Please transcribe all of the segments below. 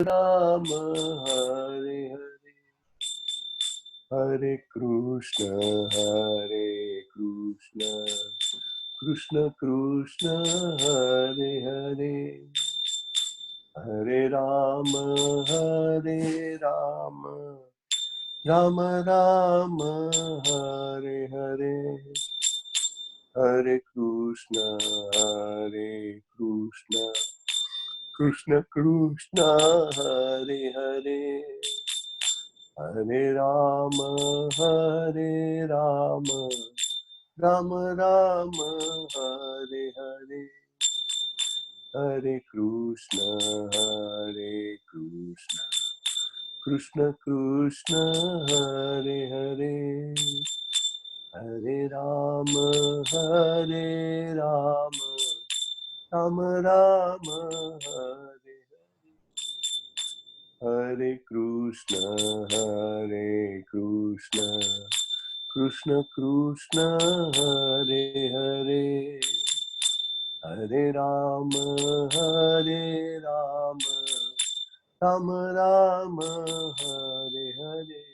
Ram, Hare Hare, Hare Krishna, Krishna Krishna, Hare Hare, Hare Rama, Rama Rama, Hare Hare, Hare Krishna, Krishna Krishna, Hare Hare, Hare Rama, Rama Rama, Hare Hare, Hare Krishna, Krishna Krishna, Hare Hare, Hare Rama, Rama Rama, Hare Hare, Hare Krishna, Krishna Krishna, Hare Hare, Hare Rama, Rama Rama, Hare Hare,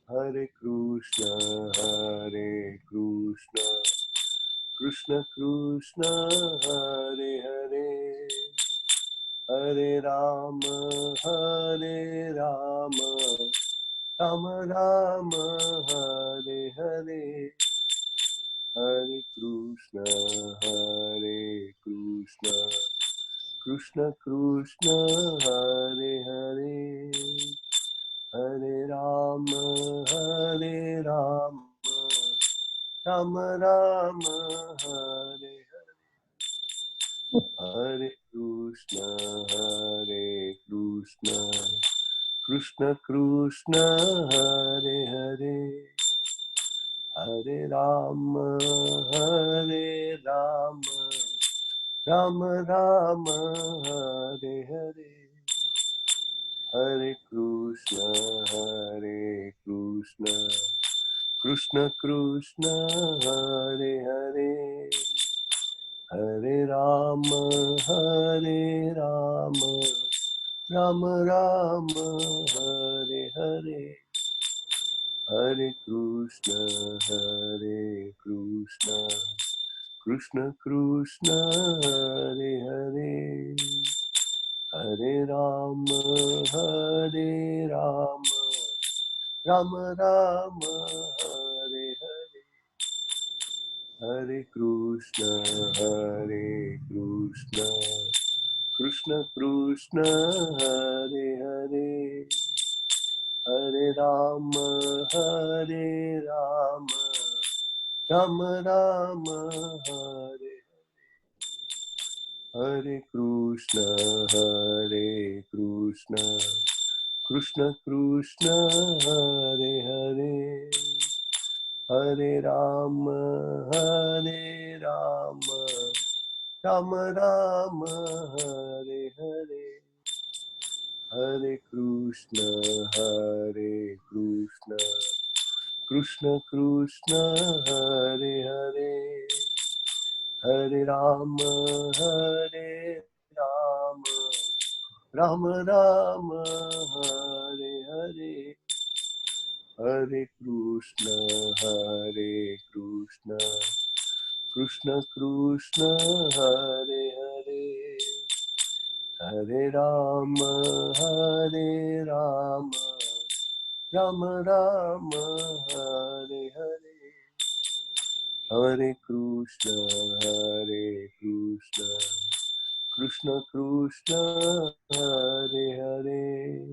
Hare Krishna, Krishna Krishna, Hare Hare, Hare Rama, Rama Rama, Hare Hare, Hare Krishna, Krishna Krishna, Hare Hare, Hare Rama, Rama Rama, Hare Hare, Hare Krishna, Krishna Krishna, Hare Hare, Hare Rama, Rama Rama, Hare Hare, Hare Krishna, Krishna Krishna, Hare Hare, Hare Rama, Rama Rama, Hare Hare, Hare Krishna, Krishna Krishna, Hare Hare, Hare Rama, Rama Rama, Hare Hare, Hare Krishna, Krishna Krishna, Hare Hare, Hare Rama, Rama Rama, Hare Hare Krishna, Krishna Krishna, Hare Hare, Hare Rama, Rama Rama, Hare Hare, Hare Krishna, Krishna Krishna, Hare Hare, Hare Rama, Rama Rama, Hare Hare, Hare Krishna, Krishna Krishna, Hare Hare, Hare Rama, Rama Rama, Hare Hare, Hare Krishna, Krishna Krishna, Hare Hare,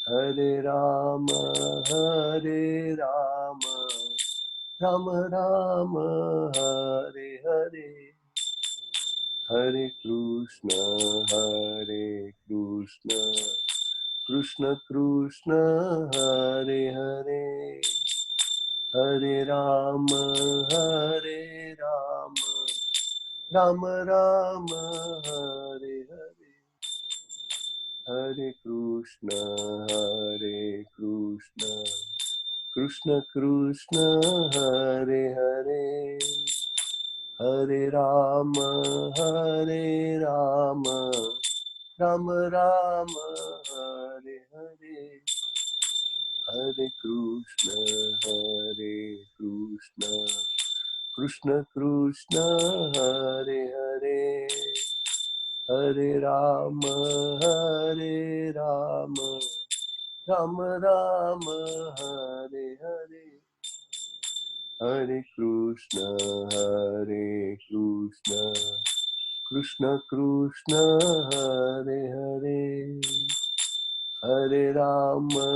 Hare Rama, Rama Rama, Hare Hare, Hare Krishna, Krishna Krishna, Hare Hare, Hare Rama, Rama Rama, Hare Hare, Hare Krishna, Krishna Krishna, Hare Hare, Hare Rama, Rama Rama Hare Hare, Hare Krishna Krishna Krishna Hare Hare, Hare Rama Rama Rama Hare Hare, Hare Krishna Krishna Krishna Hare Hare, Hare Rama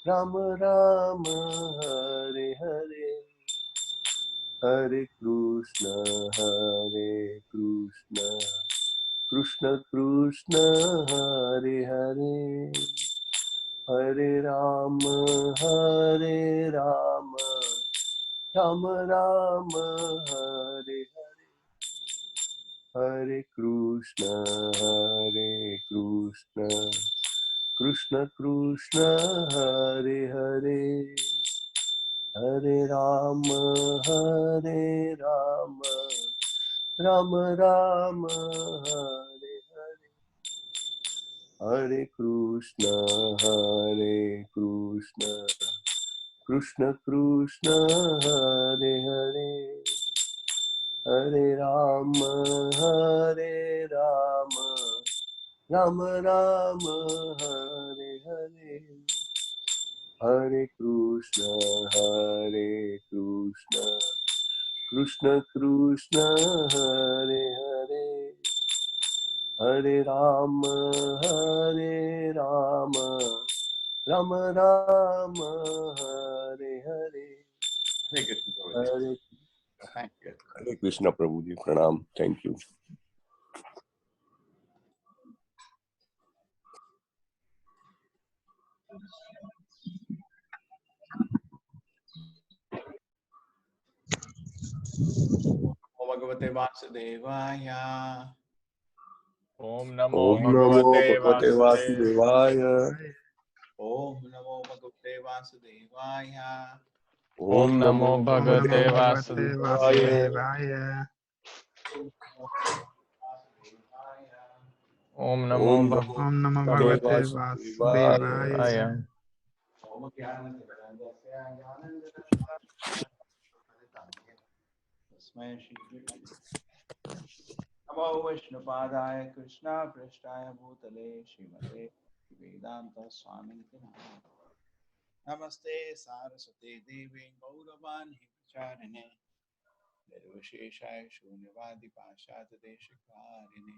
Rama Rama Hare Hare, Hare Krishna Krishna Krishna Hare Hare, Hare Rama Rama Rama Hare Hare, Hare Krishna Krishna Krishna Hare Hare, Hare Rama Rama Rama Hare Hare, Hare Krishna Krishna Krishna Hare Hare, Hare Rama Rama Rama Hare Hare, Hare Krishna Krishna Krishna Hare Hare, Hare Rama Rama Rama Hare Hare, Hare Thank you. Hare Krishna Prabhuji, Pranam. Thank you. Om Bhagavate Vasudevaya. Om Namo Om Namo Bhagavate Vasudevaya. Vasudevaya. Om Namo Bhagavate Vasudevaya. Om Namo Bhagavate Vasudevaya. Om Namo Om Namo Bhagavate Vasudevaya. Vasudevaya. Om Gyananandasya Tasmai Shri Namo Vishnupadaya Krishna Prasthaya Bhutale Srimate Vedanta Swami Namaste Saraswati Devi Gauravani Pracharine Nirvisheshaya Shunyavadi Pashata Deshikarine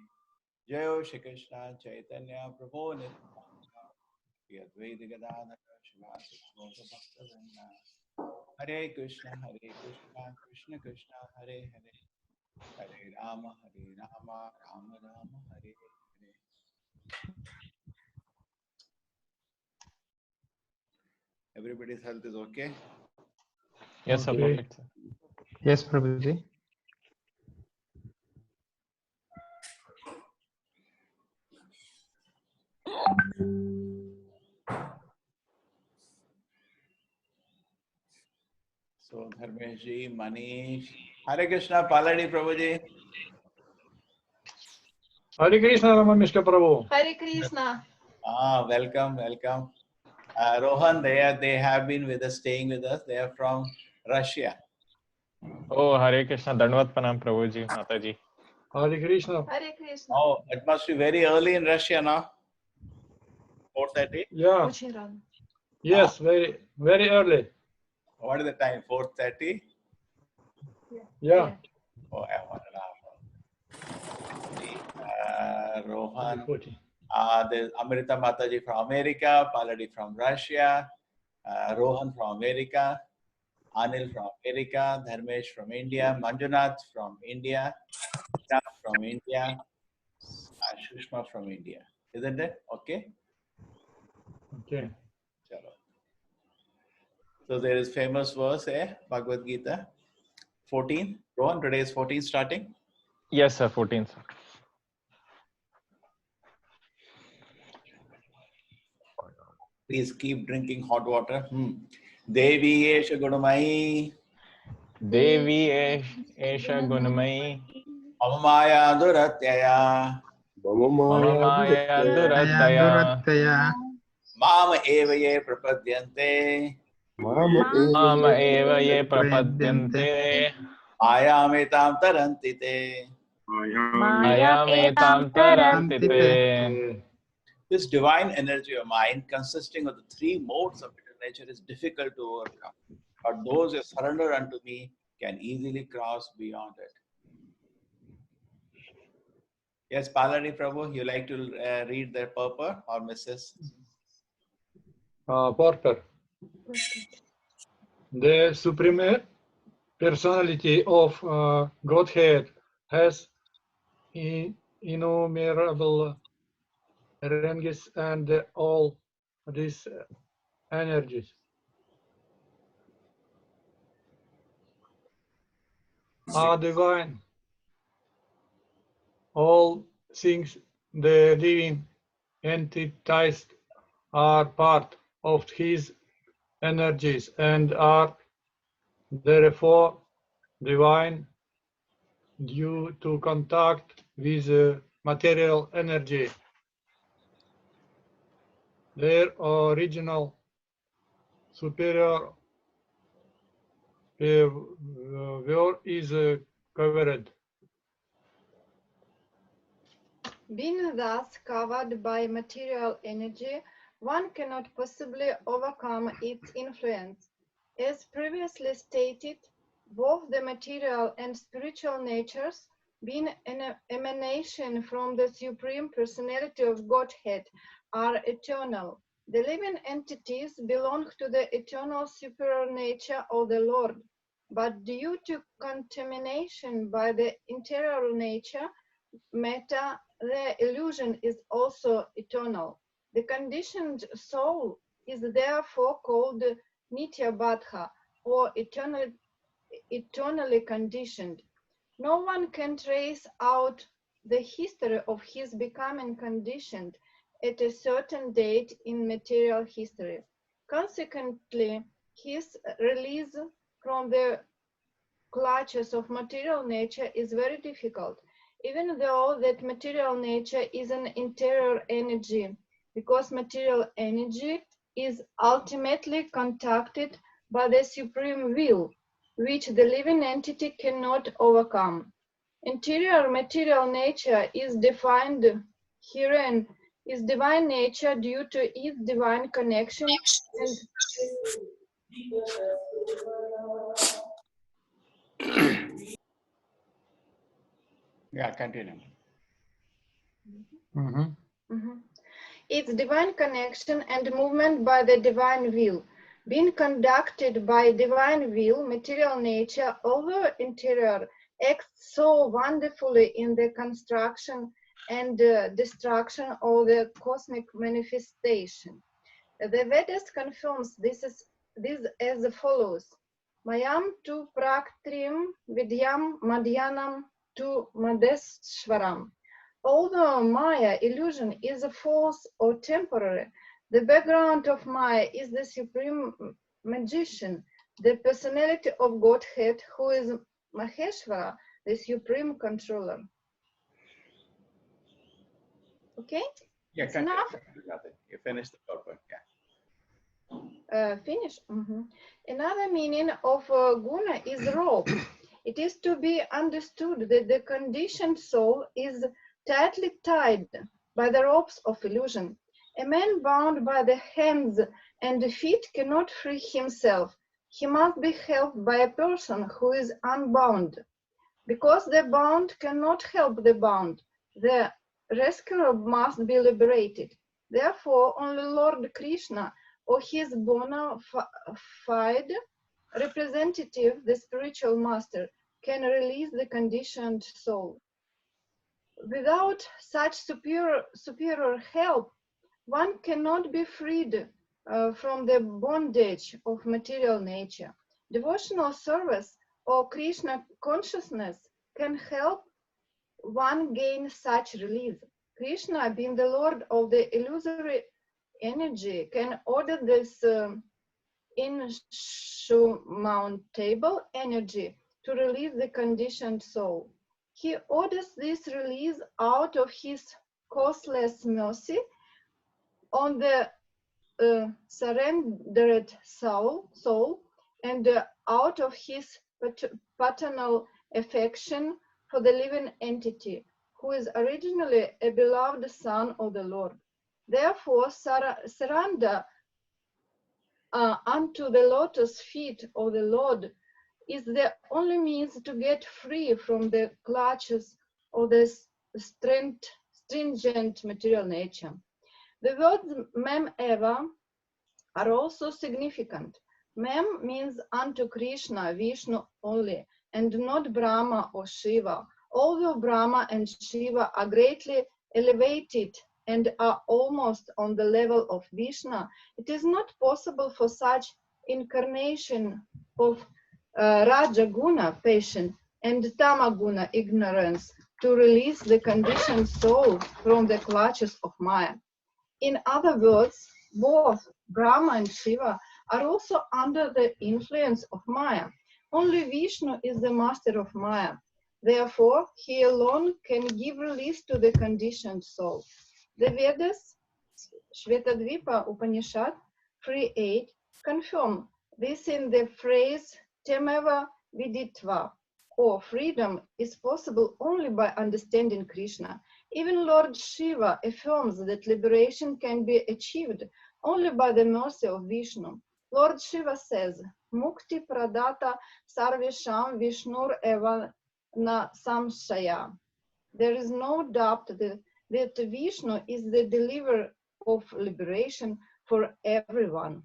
Jayo Shri Krishna Chaitanya Prabhu Nityananda Shri Advaita Gadadhara Shivasa Gauta Bhaktivinoda Hare Krishna Krishna Krishna Hare Hare Hare Rama Rama Rama Hare Hare. Everybody's health is okay? Yes, sir. Okay. Perfect, sir. Yes, Prabhuji. So Dharmesh ji, Manish, Hare Krishna, Paladi Prabhuji. Hare Krishna, Mr. Prabhu. Hare Krishna. Welcome. Rohan, they have been with us, staying with us. They are from Russia. Oh, Hare Krishna. Dandavat Pranam Prabhuji, Mataji. Hare Krishna. Hare Krishna. Oh, it must be very early in Russia now. 4:30. Yeah. Очень рано. Yes, very early. What is the time? 4:30. Yeah. Oh, I have 1.5 hours. Rohan. 40. There's Amrita Mataji from America, Paladi from Russia, Rohan from America, Anil from America, Dharmesh from India, Manjunath from India, Sam from India, Shushma from India. Isn't it? Okay. Okay. Chalo. So there is famous verse, Bhagavad Gita, 14. Rohan, today is 14 starting. Yes, sir. 14, sir. Please keep drinking hot water. Devi Esha Gunamayi. Devi Esha Gunamayi. Amamaya Duratyaya Mama Maya Durataya Durattaya Mama Eva Ye Prapadyante Mama Eva Ye Prapadyante Prapadyante Ayametam Tarantite. Ayametam Tarantite. This divine energy of mind, consisting of the three modes of material nature, is difficult to overcome. But those who surrender unto me can easily cross beyond it. Yes, Palani Prabhu, you like to read the purport or Mrs.? Porter. The Supreme Personality of Godhead has innumerable ranges, and all these energies are divine. All things, the living entities, are part of his energies and are therefore divine due to contact with material energy. Their original superior power is covered. Being thus covered by material energy, one cannot possibly overcome its influence. As previously stated, both the material and spiritual natures, being an emanation from the Supreme Personality of Godhead, are eternal. The living entities belong to the eternal superior nature of the Lord, but due to contamination by the interior nature, matter, the illusion is also eternal. The conditioned soul is therefore called Nitya-Baddha, or eternally conditioned. No one can trace out the history of his becoming conditioned at a certain date in material history. Consequently, his release from the clutches of material nature is very difficult, even though that material nature is an interior energy, because material energy is ultimately contacted by the supreme will, which the living entity cannot overcome. Interior material nature is defined herein is divine nature due to its divine connection and Yeah, continue. its divine connection and movement by the divine will. Being conducted by divine will, material nature, although interior, acts so wonderfully in the construction and destruction of the cosmic manifestation. The Vedas confirms this as follows. Mayam tu praktrim vidyam madhyanam tu madeshwaram. Although Maya illusion is a false or temporary, the background of Maya is the supreme magician, the personality of Godhead, who is Maheshwara, the supreme controller. Okay? Yeah, It's continue. enough? You finished the purport, yeah. Finish. Another meaning of guna is rope. It is to be understood that the conditioned soul is tightly tied by the ropes of illusion. A man bound by the hands and the feet cannot free himself. He must be helped by a person who is unbound. Because the bound cannot help the bound, the rescuer must be liberated. Therefore, only Lord Krishna or his bona fide representative, the spiritual master, can release the conditioned soul. Without such superior help, one cannot be freed from the bondage of material nature. Devotional service or Krishna consciousness can help one gain such release. Krishna, being the Lord of the illusory energy, can order this insurmountable energy to release the conditioned soul. He orders this release out of his causeless mercy on the surrendered soul and out of his paternal affection for the living entity, who is originally a beloved son of the Lord. Therefore, surrender unto the lotus feet of the Lord is the only means to get free from the clutches of the stringent material nature. The words Mem Eva are also significant. Mem means unto Krishna, Vishnu only, and not Brahma or Shiva. Although Brahma and Shiva are greatly elevated and are almost on the level of Vishnu, it is not possible for such incarnation of Rajaguna, passion, and Tamaguna, ignorance, to release the conditioned soul from the clutches of Maya. In other words, both Brahma and Shiva are also under the influence of Maya. Only Vishnu is the master of Maya. Therefore, he alone can give release to the conditioned soul. The Vedas, Shvetadvipa Upanishad 3.8, confirm this in the phrase Temeva Viditva, or freedom is possible only by understanding Krishna. Even Lord Shiva affirms that liberation can be achieved only by the mercy of Vishnu. Lord Shiva says, Mukti pradata sarvesham Vishnur eva na samshaya. There is no doubt that Vishnu is the deliverer of liberation for everyone.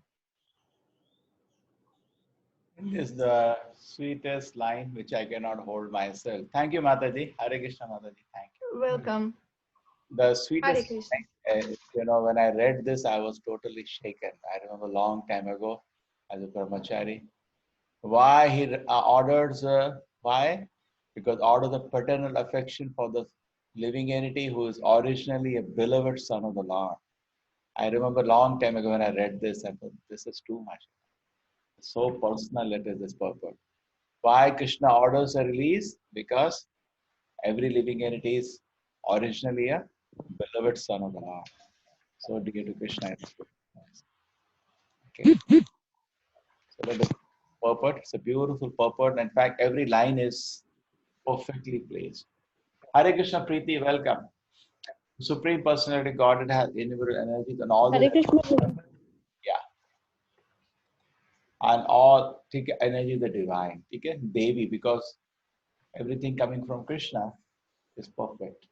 This is the sweetest line which I cannot hold myself. Thank you, Mataji. Hare Krishna, Mataji. Thank you. Welcome. The Hare sweetest Krishna. line, when I read this, I was totally shaken. I remember a long time ago as a brahmachari. Why he orders, why? Because out of the paternal affection for the living entity who is originally a beloved son of the Lord. I remember a long time ago when I read this, I thought, this is too much. So personal it is, this purport. Why Krishna orders a release? Because every living entity is originally a beloved son of the Lord. So dear to Krishna. Okay. So that is purport. It's a beautiful purport. In fact, every line is perfectly placed. Hare Krishna Preeti, welcome. Supreme Personality Godhead has universal energies and all Hare the Krishna. and all energies are divine. Okay? Devi, because everything coming from Krishna is perfect.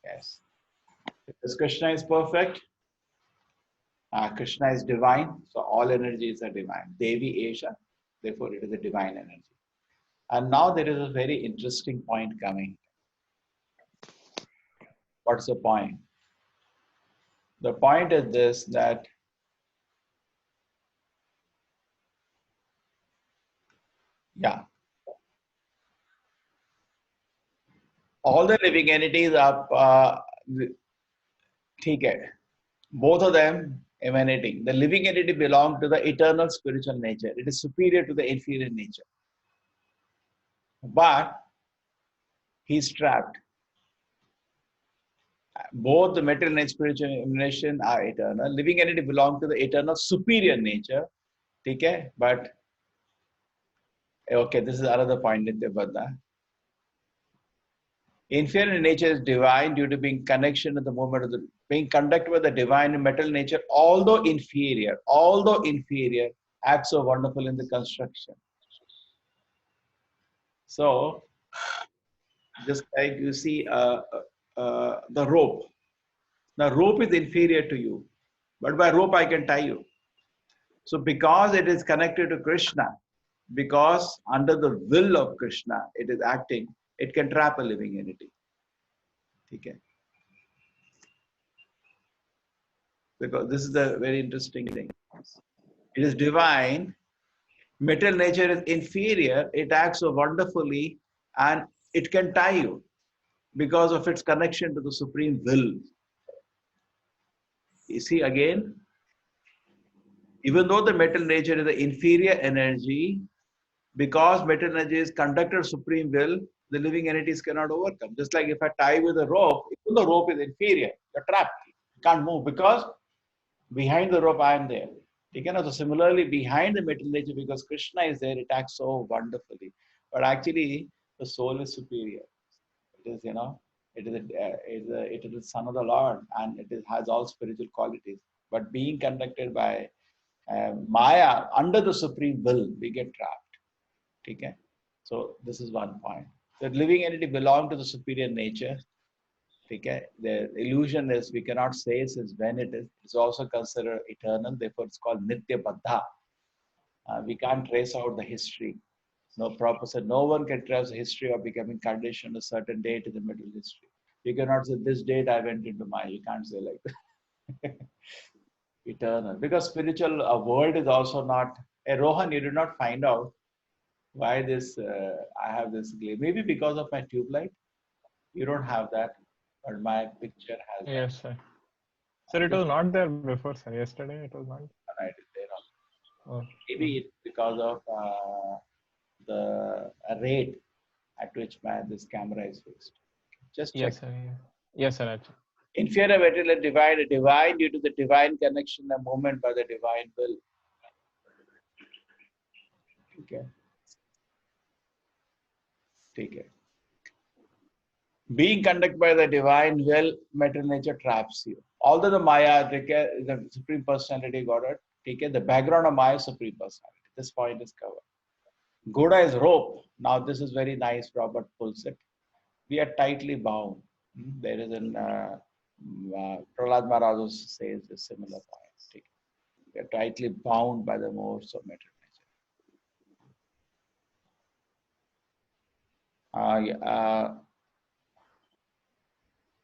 Yes. Because Krishna is perfect, Krishna is divine, so all energies are divine. Devi Esha, therefore it is a divine energy. And now there is a very interesting point coming. What's the point? The point is this, that all the living entities are both of them emanating. The living entity belongs to the eternal spiritual nature. It is superior to the inferior nature. But he's trapped. Both the material and spiritual emanation are eternal. Living entity belongs to the eternal superior nature. Okay? But okay, this is another point. Inferior nature is divine due to being connection at the moment of the being conducted with the divine and material nature, although inferior, acts so wonderful in the construction. So, just like you see the rope. The rope is inferior to you, but by rope I can tie you. So, because it is connected to Krishna, because under the will of Krishna it is acting, it can trap a living entity. Okay. Because this is a very interesting thing. It is divine, material nature is inferior, it acts so wonderfully and it can tie you because of its connection to the supreme will. You see again, even though the metal nature is the inferior energy, because metal energy is conductor supreme will, the living entities cannot overcome. Just like if I tie with a rope, even the rope is inferior, you're trapped. You can't move because behind the rope I am there. So similarly, behind the metal nature, because Krishna is there, it acts so wonderfully. But actually, the soul is superior. It is, it is the son of the Lord, and has all spiritual qualities. But being conducted by Maya under the supreme will, we get trapped. Okay? So this is one point. The living entity belongs to the superior nature. Okay? The illusion is we cannot say since when it is. It's also considered eternal. Therefore, it's called Nitya Baddha. We can't trace out the history. No proper said. No one can trace the history of becoming conditioned a certain date in the middle history. You cannot say this date I went into Maya. You can't say like that. Eternal. Because spiritual world is also not. Rohan, you did not find out why this. I have this glare. Maybe because of my tube light. You don't have that, but my picture has that. Yes, sir. Sir, it was not there before, sir. Yesterday it was not. Right there. Oh. Maybe it's because of the rate at which this camera is fixed. Just check. Yes, sir. Yes, sir. Actually. Inferior material divine due to the divine connection and movement by the divine will. Okay. Take it. Being conducted by the divine will, material nature traps you. Although the Maya, the Supreme Personality got it, take it. The background of Maya is Supreme Personality. This point is covered. Goda is rope. Now this is very nice. Robert pulls it. We are tightly bound. There is an Prahlad Maharaj says a similar point. We are tightly bound by the modes of material nature.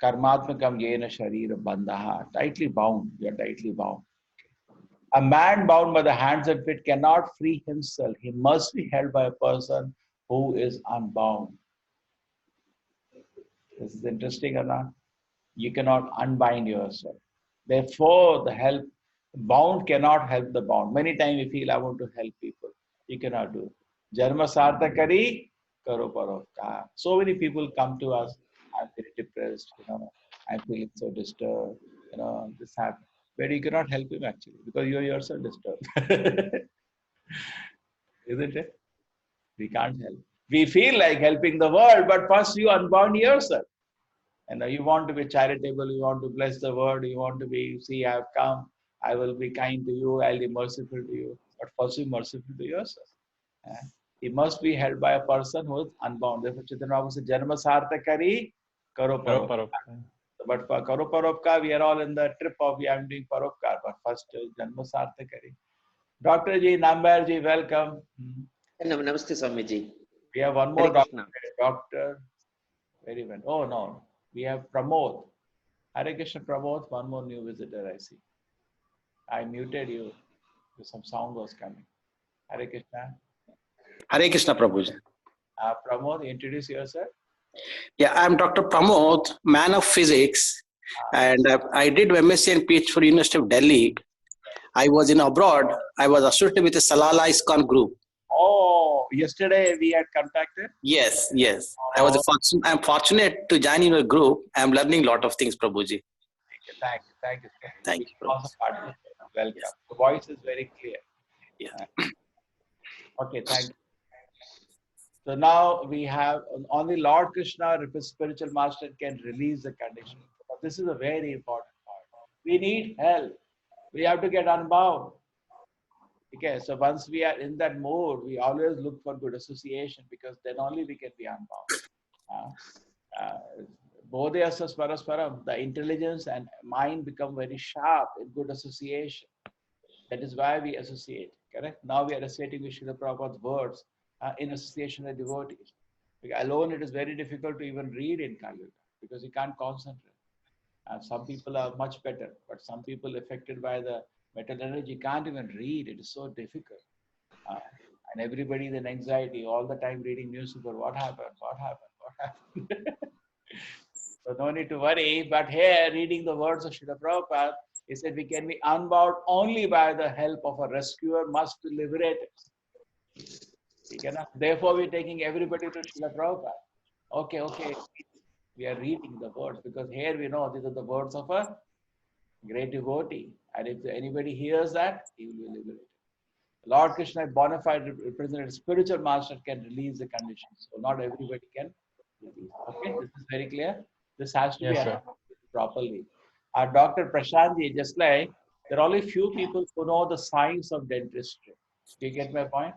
Karmatmakam yena sharira bandhaha. Tightly bound. We are tightly bound. A man bound by the hands and feet cannot free himself. He must be held by a person who is unbound. This is interesting or not? You cannot unbind yourself. Therefore, the help bound cannot help the bound. Many times we feel I want to help people. You cannot do it. Jarma sartha kari karo paropkar. So many people come to us. I'm very depressed. I'm feeling so disturbed. This happened. But you cannot help him actually because you are yourself disturbed. Isn't it? We can't help. We feel like helping the world, but first you unbound yourself. You want to be charitable, you want to bless the world, you want to be, see, I have come, I will be kind to you, I'll be merciful to you. But first be merciful to yourself. He must be held by a person who is unbound. Therefore, Chaitanya Prabhu said, Janma sartha kari, karo paropkar. But for karo paropkar, we are all in the trip of I am doing paropkar. But first, Janma sartha kari. Dr. Ji, Nambar Ji, welcome. Namaste, Swamiji. We have one more doctor. Doctor. Very well. Oh, no. We have Pramod. Hare Krishna Pramod, one more new visitor I see. I muted you. Some sound was coming. Hare Krishna. Hare Krishna, Prabhuji. Pramod, introduce yourself. Yeah, I'm Dr. Pramod, man of physics. And I did MSc and PhD for University of Delhi. I was in abroad. I was associated with the Salala ISKCON group. Oh, yesterday we had contacted? Yes. I'm fortunate to join your group. I'm learning a lot of things, Prabhuji. Thank you. Thank you. Also welcome. Yes. The voice is very clear. Yeah. Okay, thank you. So now we have only Lord Krishna, spiritual master, can release the condition. But this is a very important point. We need help. We have to get unbound. Okay, so once we are in that mode, we always look for good association because then only we can be unbound. Bodhyasas parasparam, the intelligence and mind become very sharp in good association. That is why we associate, correct? Now we are associating with Srila Prabhupada's words in association with devotees. Because alone it is very difficult to even read in Kali Yuga because you can't concentrate. Some people are much better, but some people affected by the metal energy can't even read. It is so difficult. And everybody is in anxiety all the time reading newspaper. What happened? So no need to worry. But here, reading the words of Srila Prabhupada, he said we can be unbound only by the help of a rescuer must be liberated. Therefore, we're taking everybody to Srila Prabhupada. Okay. We are reading the words because here we know these are the words of a great devotee. And if anybody hears that, he will be liberated. Lord Krishna, bona fide representative, spiritual master can release the conditions. So not everybody can release. Okay, this is very clear. This has to be Yes, sir. understood properly. Our Dr. Prashantji, just like there are only few people who know the science of dentistry. Do you get my point?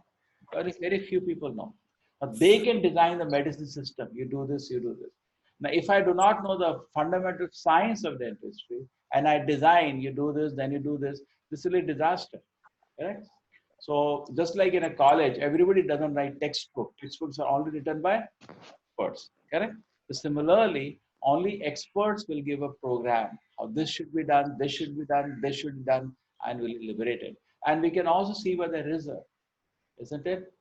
Only very few people know. But they can design the medicine system. You do this, you do this. Now, if I do not know the fundamental science of dentistry and I design, you do this, then you do this, this will be a disaster. Correct? So just like in a college, everybody doesn't write textbook. Textbooks are only written by experts. Correct? So similarly, only experts will give a program. How this should be done, this should be done, this should be done, and will be liberated. And we can also see by the result, isn't it,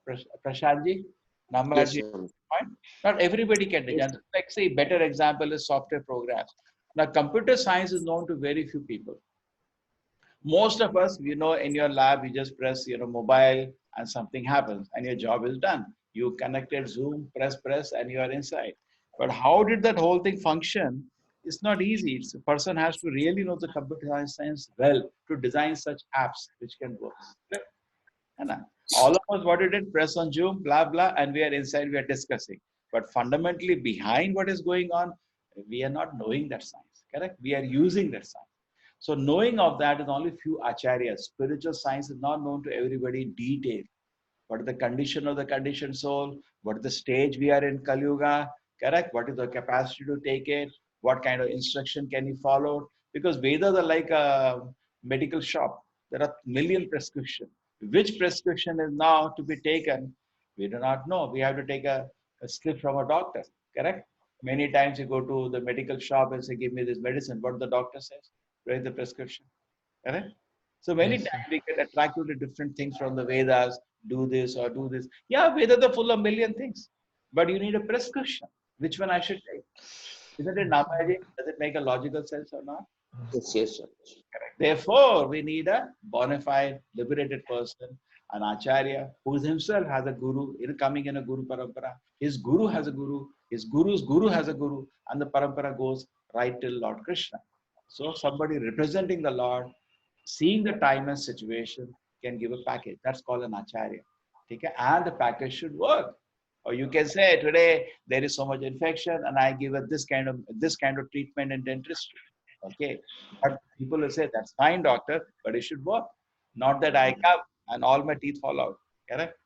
Prashantji? Yes, Nambarji, sir. point? Not everybody can design. Yes. Like say, better example is software programs. Now, computer science is known to very few people. Most of us, in your lab, you just press mobile and something happens and your job is done. You connected Zoom, press, and you are inside. But how did that whole thing function? It's not easy. A person has to really know the computer science well to design such apps which can work. All of us, what we did, press on Zoom, blah, blah, and we are inside, we are discussing. But fundamentally, behind what is going on, we are not knowing that science, correct? We are using that science. So knowing of that is only few acharyas. Spiritual science is not known to everybody in detail. What is the condition of the conditioned soul? What is the stage we are in Kali Yuga? Correct? What is the capacity to take it? What kind of instruction can be followed? Because Vedas are like a medical shop. There are million prescriptions. Which prescription is now to be taken? We do not know. We have to take a slip from a doctor. Correct? Many times you go to the medical shop and say, give me this medicine. What the doctor says? Where is the prescription? Correct? So many Yes, sir. times we get attracted to different things from the Vedas, do this or do this. Yeah, Vedas are full of million things, but you need a prescription. Which one I should take? Isn't it Namaji? Does it make a logical sense or not? Yes, sir. Correct. Therefore, we need a bona fide, liberated person, an acharya, who himself has a guru, coming in a guru parampara. His guru has a guru, his guru's guru has a guru, and the parampara goes right till Lord Krishna. So somebody representing the Lord, seeing the time and situation, can give a package. That's called an acharya. Okay? And the package should work. Or you can say today there is so much infection, and I give it this kind of treatment in dentistry. Okay, but people will say that's fine, doctor, but it should work. Not that I come and all my teeth fall out. Correct?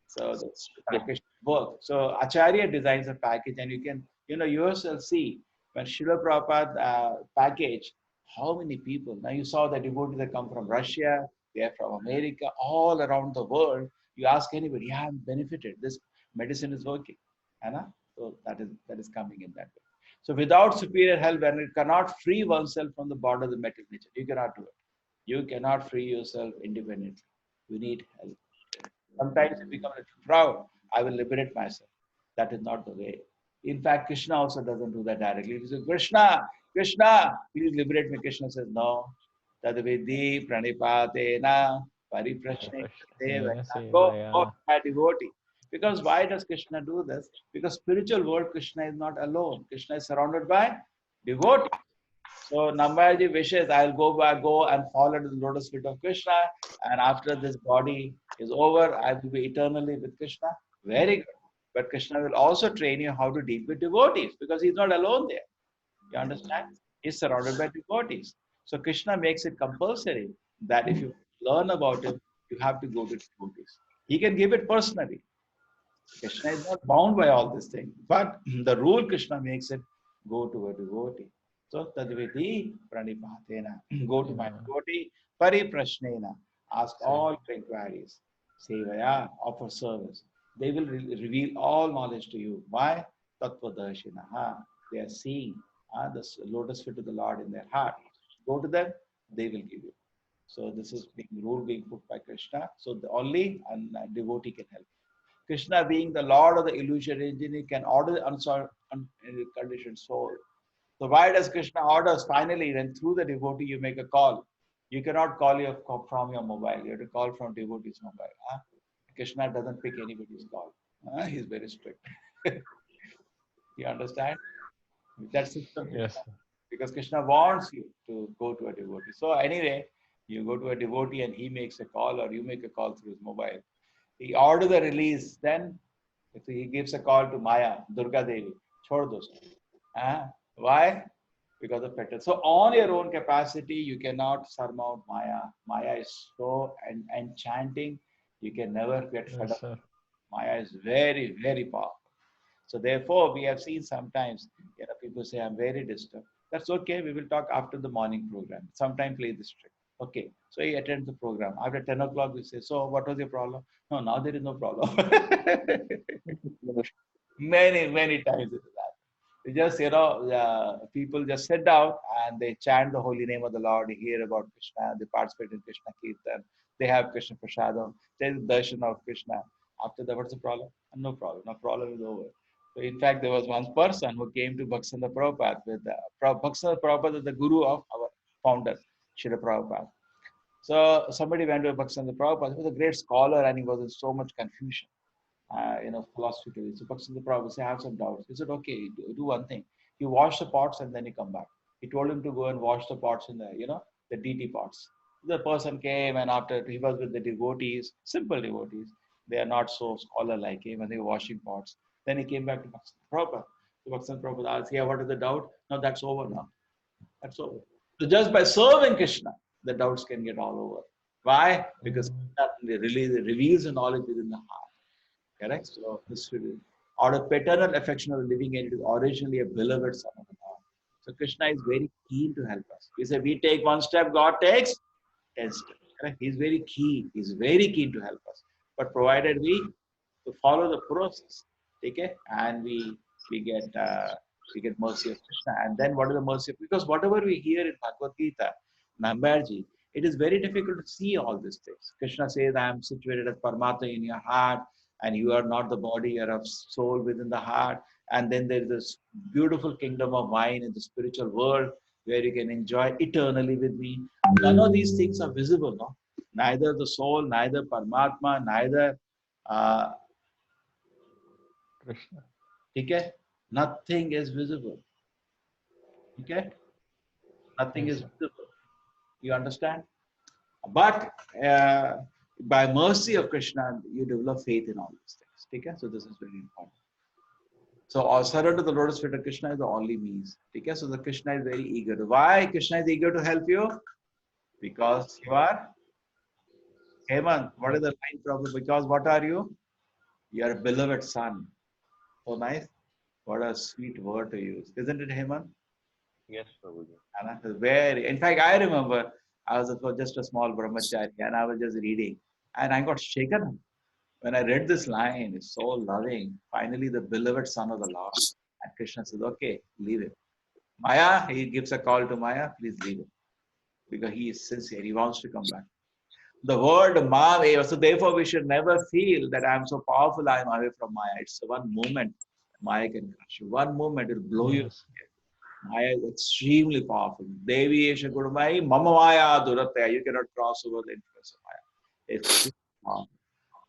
So the package should work. So Acharya designs a package, and you can yourself see when Srila Prabhupada package, how many people. Now you saw that devotees that come from Russia, they are from America, all around the world. You ask anybody, yeah, I'm benefited. This medicine is working. So that is coming in that way. So without superior help, when you cannot free oneself from the bond of the material nature, you cannot do it. You cannot free yourself independently. You need help. Sometimes you become a little proud. I will liberate myself. That is not the way. In fact, Krishna also doesn't do that directly. He says, Krishna, please liberate me. Krishna says, no. Tadvidi pranipatena pariprashne go my devotee. Because why does Krishna do this? Because spiritual world, Krishna is not alone. Krishna is surrounded by devotees. So Nambaji wishes, I'll go and fall into the lotus feet of Krishna, and after this body is over, I will be eternally with Krishna. Very good. But Krishna will also train you how to deal with devotees, because he's not alone there. You understand? He's surrounded by devotees. So Krishna makes it compulsory that if you learn about him, you have to go to devotees. He can give it personally. Krishna is not bound by all these things. But the rule Krishna makes it, go to a devotee. So tadviti pranipatena. Go to my devotee. Pariprashnena. Ask all inquiries. Sevaya, offer service. They will reveal all knowledge to you. Why? Tattvadarshinaha. They are seeing the lotus feet of the Lord in their heart. Go to them, they will give you. So this is rule being put by Krishna. So only a devotee can help. Krishna being the Lord of the illusion engine, he can order the unconditioned soul. So why does Krishna orders? Finally, then through the devotee you make a call. You cannot call from your mobile. You have to call from devotee's mobile. Huh? Krishna doesn't pick anybody's call. He's very strict. You understand? That's system. Yes. Because Krishna wants you to go to a devotee. So anyway, you go to a devotee and he makes a call, or you make a call through his mobile. He orders the release. Then if he gives a call to Maya, Durga Devi, chhod do. Why? Because of petal. So on your own capacity, you cannot surmount Maya. Maya is so enchanting, you can never get fed Yes, up. sir. Maya is very, very powerful. So therefore, we have seen sometimes, people say, I'm very disturbed. That's okay. We will talk after the morning program. Sometime play this trick. Okay. So he attends the program. After 10 o'clock, we say, so what was your problem? No, now there is no problem. Many times it is that. We just, people just sit down and they chant the holy name of the Lord, they hear about Krishna, they participate in Krishna Kirtan, they have Krishna Prasadam, they have the darshan of Krishna. After that, what's the problem? No problem. No problem is over. So in fact, there was one person who came to Bhaktivinoda Prabhupada with Bhaktivinoda Prabhupada is the guru of our founder, Srila Prabhupada. So somebody went to Bhaktivinoda Prabhupada. He was a great scholar and he was in so much confusion, philosophically. So Bhaktivinoda Prabhupada said, I have some doubts. He said, okay, do one thing. You wash the pots and then you come back. He told him to go and wash the pots in the DT pots. The person came and after he was with the devotees, simple devotees, they are not so scholar-like him and they were washing pots. Then he came back to Bhaktivinoda Prabhupada. So Bhaktivinoda Prabhupada asked, yeah, what is the doubt? No, that's over now. That's over. So just by serving Krishna, the doubts can get all over. Why? Because Krishna reveals the knowledge within the heart. Correct? So this will, out of paternal affection of the living entity, is originally a beloved son of the Lord. So Krishna is very keen to help us. He said, we take one step, God takes 10 steps. Correct? He's very keen. He's very keen to help us. But provided we to follow the process, okay, and we get mercy of Krishna. And then what is the mercy of? Because whatever we hear in Bhagavad Gita, Nambarji, it is very difficult to see all these things. Krishna says, I am situated as Paramatma in your heart, and you are not the body, you are a soul within the heart. And then there is this beautiful kingdom of mine in the spiritual world where you can enjoy eternally with me. None of these things are visible, no? Neither the soul, neither Paramatma, neither Krishna. okay? Nothing is visible. Okay? Nothing Yes, is sir. visible. You understand? But by mercy of Krishna, you develop faith in all these things. Okay? So this is very important. So surrender to the lotus feet of Krishna is the only means. Okay? So the Krishna is very eager. Why Krishna is eager to help you? Because you are Hemant. What is the line problem? Because what are you? You are a beloved son. So nice. What a sweet word to use. Isn't it, Hemant? Yes, Prabhuji. And I was very, in fact, I remember I was just a small brahmachari and I was just reading and I got shaken when I read this line. It's so loving. Finally, the beloved son of the Lord. And Krishna says, okay, leave him. Maya, he gives a call to Maya, please leave him. Because he is sincere. He wants to come back. The word Ma, so therefore we should never feel that I am so powerful, I am away from Maya. It's one moment Maya can crush you. One moment it will blow you. Yes. Maya is extremely powerful. Devi Esha Gurumai, Mama Maya Durataya. You cannot cross over the influence of Maya. It's powerful.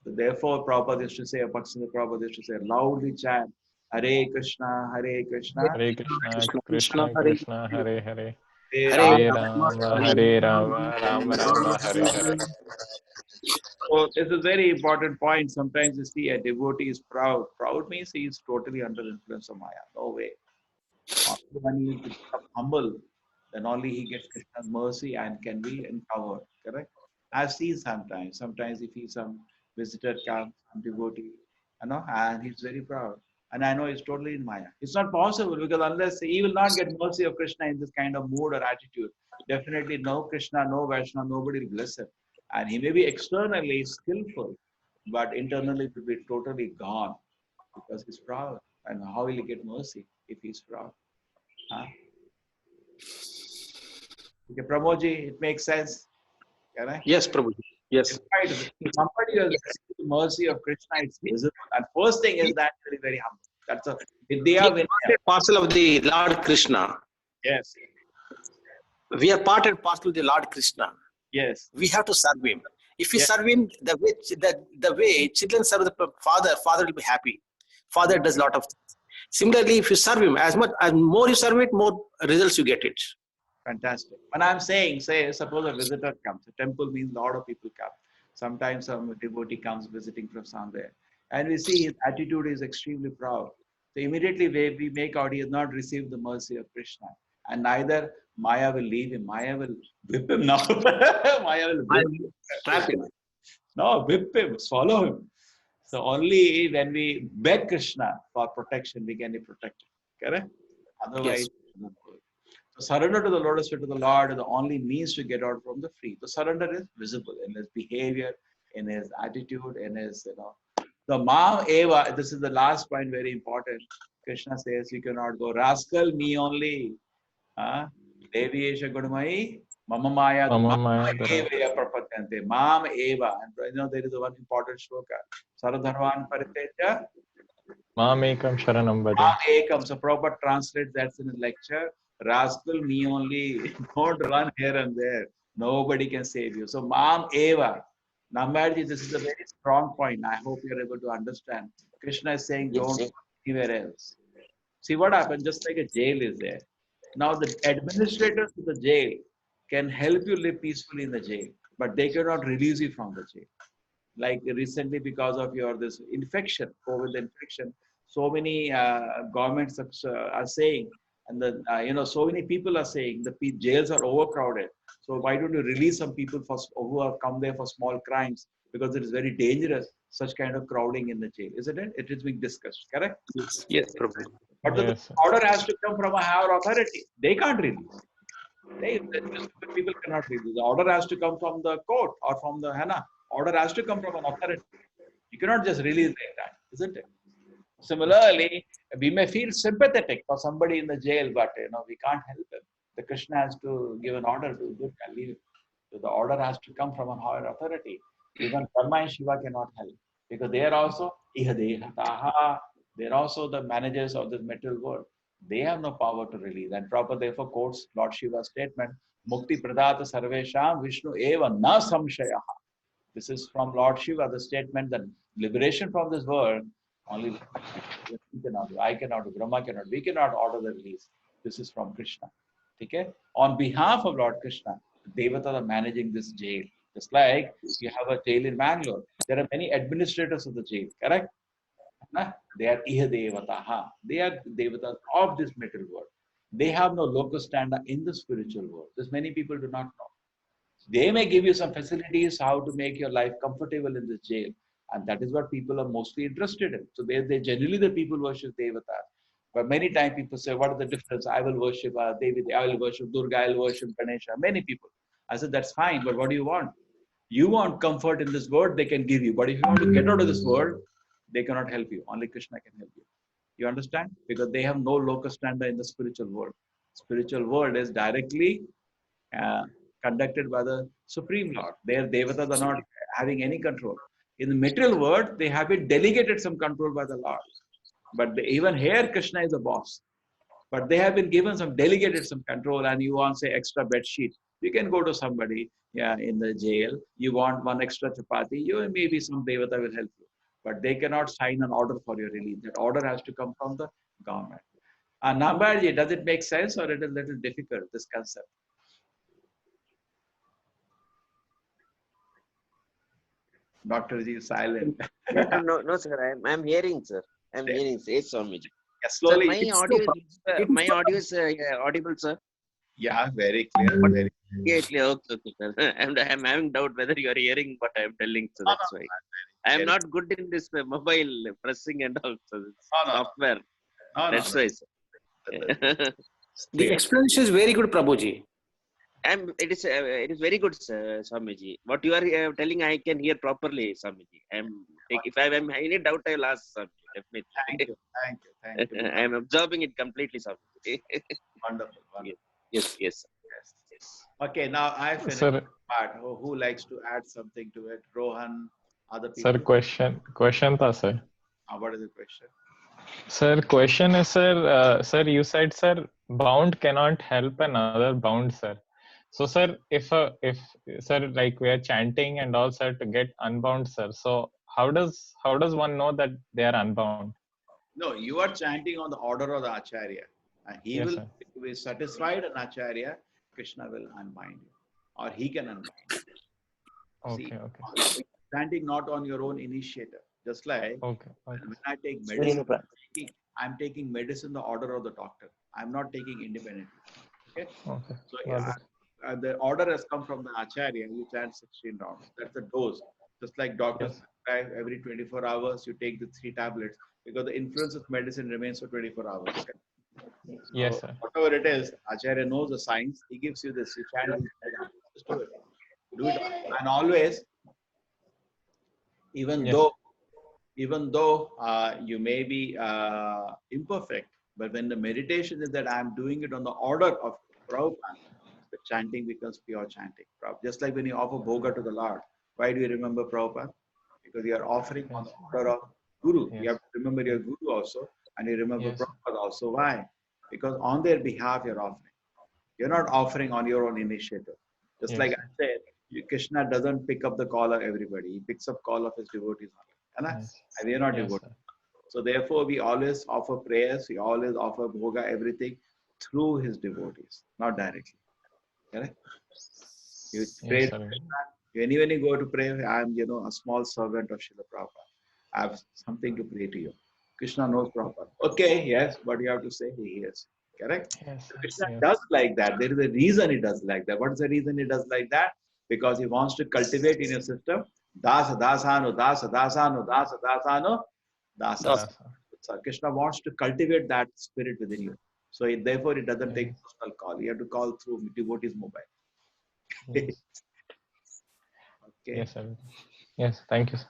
So therefore, Prabhupada used to say, Bhaktivinoda Prabhupada used to say, loudly chant, Hare Krishna, Hare Krishna, Hare Krishna, Krishna, Krishna Hare Krishna, Hare Hare. Hare Hare Hare Rama. Rama, Hare Rama, Rama Rama, Hare Hare. So it's a very important point. Sometimes you see a devotee is proud. Proud means he is totally under the influence of Maya. No way. Only when he becomes humble, then only he gets Krishna's mercy and can be empowered. Correct? I've seen sometimes if he some visitor comes, some devotee, and he's very proud. And I know he's totally in Maya. It's not possible because unless he will not get mercy of Krishna in this kind of mood or attitude, definitely no Krishna, no Vaishnava, nobody will bless him. And he may be externally skillful, but internally will be totally gone because he's proud. And how will he get mercy if he's proud? Huh? Okay, Pramodji, it makes sense. Can I? Yes, Prabhuji. Yes. If somebody has received the mercy of Krishna, it's visible. And first thing is that very, very humble. That's a Vidya We are Vinaya. part and parcel of the Lord Krishna. Yes. We are part and parcel of the Lord Krishna. Yes. We have to serve him. If we Yeah. serve him the way children serve the father, father will be happy. Father does a lot of things. Similarly, if you serve him, as more you serve it, more results you get it. Fantastic. When I'm saying, say, suppose a visitor comes, a temple means a lot of people come. Sometimes some devotee comes visiting from somewhere, and we see his attitude is extremely proud. So immediately we make out he has not received the mercy of Krishna, and neither Maya will leave him. Maya will whip him now. Maya will whip him. Trap him. No, whip him, swallow him. So only when we beg Krishna for protection, we can be protected. Correct? Otherwise, Yes. it doesn't work. So surrender to the lotus feet of the Lord is the only means to get out from the free. The surrender is visible in his behavior, in his attitude, in his, The Mam Eva, this is the last point, very important. Krishna says, you cannot go, rascal, me only. Devi Esha Gudamai, Mama Maya, Mama Mam Maya Eva ya Prapatyante, Mam Eva. And there is one important shloka. Saradharvan Pariteja, Mamekam Sharanam Mam Bhaja. Ekam. So Prabhupada translates that's in his lecture. Rascal, me only. Don't run here and there. Nobody can save you. So Mam Eva. Nambarji, this is a very strong point. I hope you're able to understand. Krishna is saying, Yes, don't yes. go anywhere else. See what happens, just like a jail is there. Now the administrators of the jail can help you live peacefully in the jail, but they cannot release you from the jail. Like recently, because of this infection, COVID infection, so many governments are saying, and so many people are saying the jails are overcrowded. So why don't you release some people who have come there for small crimes, because it is very dangerous, such kind of crowding in the jail, isn't it? It is being discussed, correct? Yes, Prabhu. But the Yes, sir. order has to come from a higher authority. They can't release. The people cannot release. The order has to come from the court or from the Hana. Order has to come from an authority. You cannot just release like that, isn't it? Similarly, we may feel sympathetic for somebody in the jail, but we can't help him. The Krishna has to give an order to do leave him. So the order has to come from a higher authority. Even Brahma and Shiva cannot help, because they are also ihadehataha. They are also the managers of this material world. They have no power to release. And proper therefore quotes Lord Shiva's statement, Mukti Pradata Sarvesham Vishnu Eva Na Samshayaha. This is from Lord Shiva, the statement that liberation from this world only we cannot do. I cannot do. Brahma cannot. We cannot order the release. This is from Krishna. Okay? On behalf of Lord Krishna, the Devatas are managing this jail. Just like you have a jail in Mangalore. There are many administrators of the jail, correct? They are Iha Devataha. They are Devatas of this material world. They have no locus standa in the spiritual world. This many people do not know. They may give you some facilities how to make your life comfortable in this jail. And that is what people are mostly interested in. So they generally the people worship Devatas. But many times people say, what is the difference? I will worship Devi, I will worship Durga, I will worship Ganesha. Many people. I said, that's fine, but what do you want? You want comfort in this world, they can give you. But if you want to get out of this world, they cannot help you. Only Krishna can help you. You understand? Because they have no locus standa in the spiritual world. Spiritual world is directly conducted by the Supreme Lord. Their Devatas are not having any control. In the material world, they have been delegated some control by the Lord. But even here, Krishna is the boss. But they have been given some delegated some control, and you want, say, extra bed sheet. You can go to somebody in the jail. You want one extra chapati, maybe some Devata will help you. But they cannot sign an order for your release. That order has to come from the government. Nambarji, does it make sense, or it is a little difficult, this concept? Dr. Ji is silent. No, sir. I'm hearing, sir. I'm hearing. Yes, Swamiji. Yeah, Sir, slowly. my audio is audible, sir. Yeah, very clear. Very Yeah, okay, sir. I'm having doubt whether you are hearing what I'm telling, so that's why. I'm not good in this mobile pressing and all, so software. That's why, sir. The explanation is very good, Prabhuji. It is very good, sir, Swamiji. What you are telling, I can hear properly, Swamiji. If I am any doubt, I will ask Swamiji, definitely. Thank you. I am absorbing it completely, Swamiji. Wonderful. Yes. Okay, now I finished. Sir, part. Who likes to add something to it? Rohan, other Sir, people. question tha, sir. What is the question? Sir, question is, sir, you said, sir, bound cannot help another bound, sir. So, sir, if sir, like we are chanting and all, sir, to get unbound, sir. So, how does one know that they are unbound? No, you are chanting on the order of the Acharya. And he Yes, will sir. be satisfied an Acharya, Krishna will unbind you. Or he can unbind you. See, Okay. chanting not on your own initiative. Just like Okay. when I take medicine, I'm taking medicine the order of the doctor. I'm not taking independently. Okay? Okay. So Got it. the order has come from the Acharya. You chant 16 rounds. That's the dose. Just like doctors Yes. prescribe every 24 hours, you take the 3 tablets because the influence of medicine remains for 24 hours. Okay? Yes, So sir. whatever it is, Acharya knows the science. He gives you this. You chant these 3 tablets. Just do it. Do it. And always, even Yes. though you may be imperfect, but when the meditation is that I'm doing it on the order of Prabhupada, the chanting becomes pure chanting. Just like when you offer bhoga to the Lord, why do you remember Prabhupada? Because you are offering on the order of Guru. Yes. You have to remember your Guru also, and you remember Yes. Prabhupada also. Why? Because on their behalf you're offering. You're not offering on your own initiative. Just Yes, like sir. I said, Krishna doesn't pick up the call of everybody. He picks up call of his devotees only. Yes. And we are not Yes, devotees. sir. So therefore, we always offer prayers. We always offer bhoga, everything through his devotees, not directly. Correct? You pray Yes, to sir. Krishna. When you go to pray, I am, a small servant of Srila Prabhupada. I have something to pray to you. Krishna knows Prabhupada. Okay, yes, but you have to say he hears. Correct? Yes, So Krishna yes. does like that. There is a reason he does like that. What is the reason he does like that? Because he wants to cultivate in your system dasa dasano, dasa dasano, dasa dasano, dasa. Dasa. So Krishna wants to cultivate that spirit within you. So therefore, he doesn't take personal call. You have to call through devotee's mobile. Yes. Okay. Yes, sir. Yes, thank you, sir.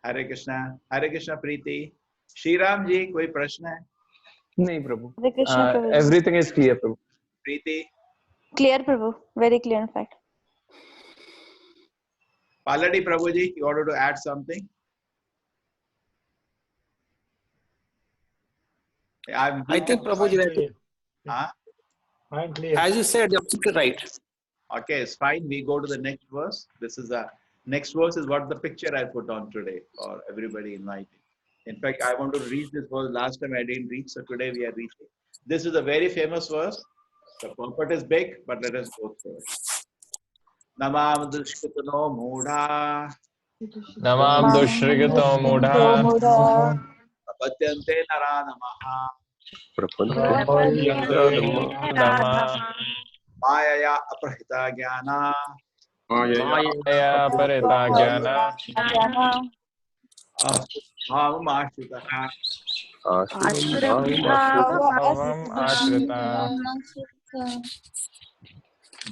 Hare Krishna Preeti. Shri Ram ji, कोई प्रश्न है? नहीं प्रभु, Hare Krishna, Prabhu. everything is clear Prabhu. Preeti. Clear, Prabhu. Very clear, in fact. Paladi Prabhuji, you wanted to add something? I think Prabhuji, I'm clear. as you said, you're absolutely right. Okay, it's fine. We go to the next verse. This is the next verse is what the picture I put on today for everybody inviting. In fact, I want to read this verse. Last time I didn't read, so today we are reading. This is a very famous verse. The purport is big, but let us go through it. Namam dushkitano mudha. Namam dushrigito mudha. Apatyante nara namaha. Mayaya aprahita jnana. Maya parita jnana. Bhavam ashritaha. Bhavam ashrita.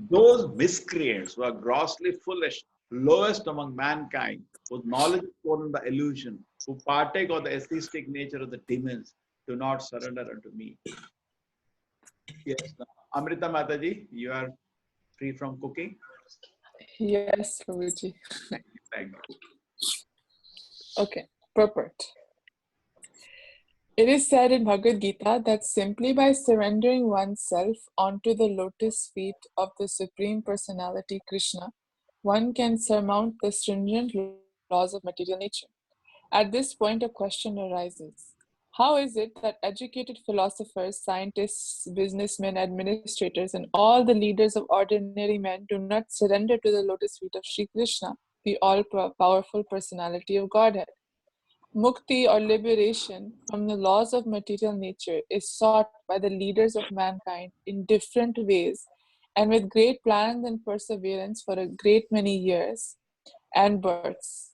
Those miscreants who are grossly foolish, lowest among mankind, whose knowledge is born in the illusion, who partake of the atheistic nature of the demons, do not surrender unto me. Yes, Amrita Mataji, you are free from cooking. Yes, Prabhuji. Thank you. Okay, purport. It is said in Bhagavad Gita that simply by surrendering oneself onto the lotus feet of the Supreme Personality Krishna, one can surmount the stringent laws of material nature. At this point, a question arises. How is it that educated philosophers, scientists, businessmen, administrators, and all the leaders of ordinary men do not surrender to the lotus feet of Sri Krishna, the all-powerful personality of Godhead? Mukti or liberation from the laws of material nature is sought by the leaders of mankind in different ways and with great plans and perseverance for a great many years and births.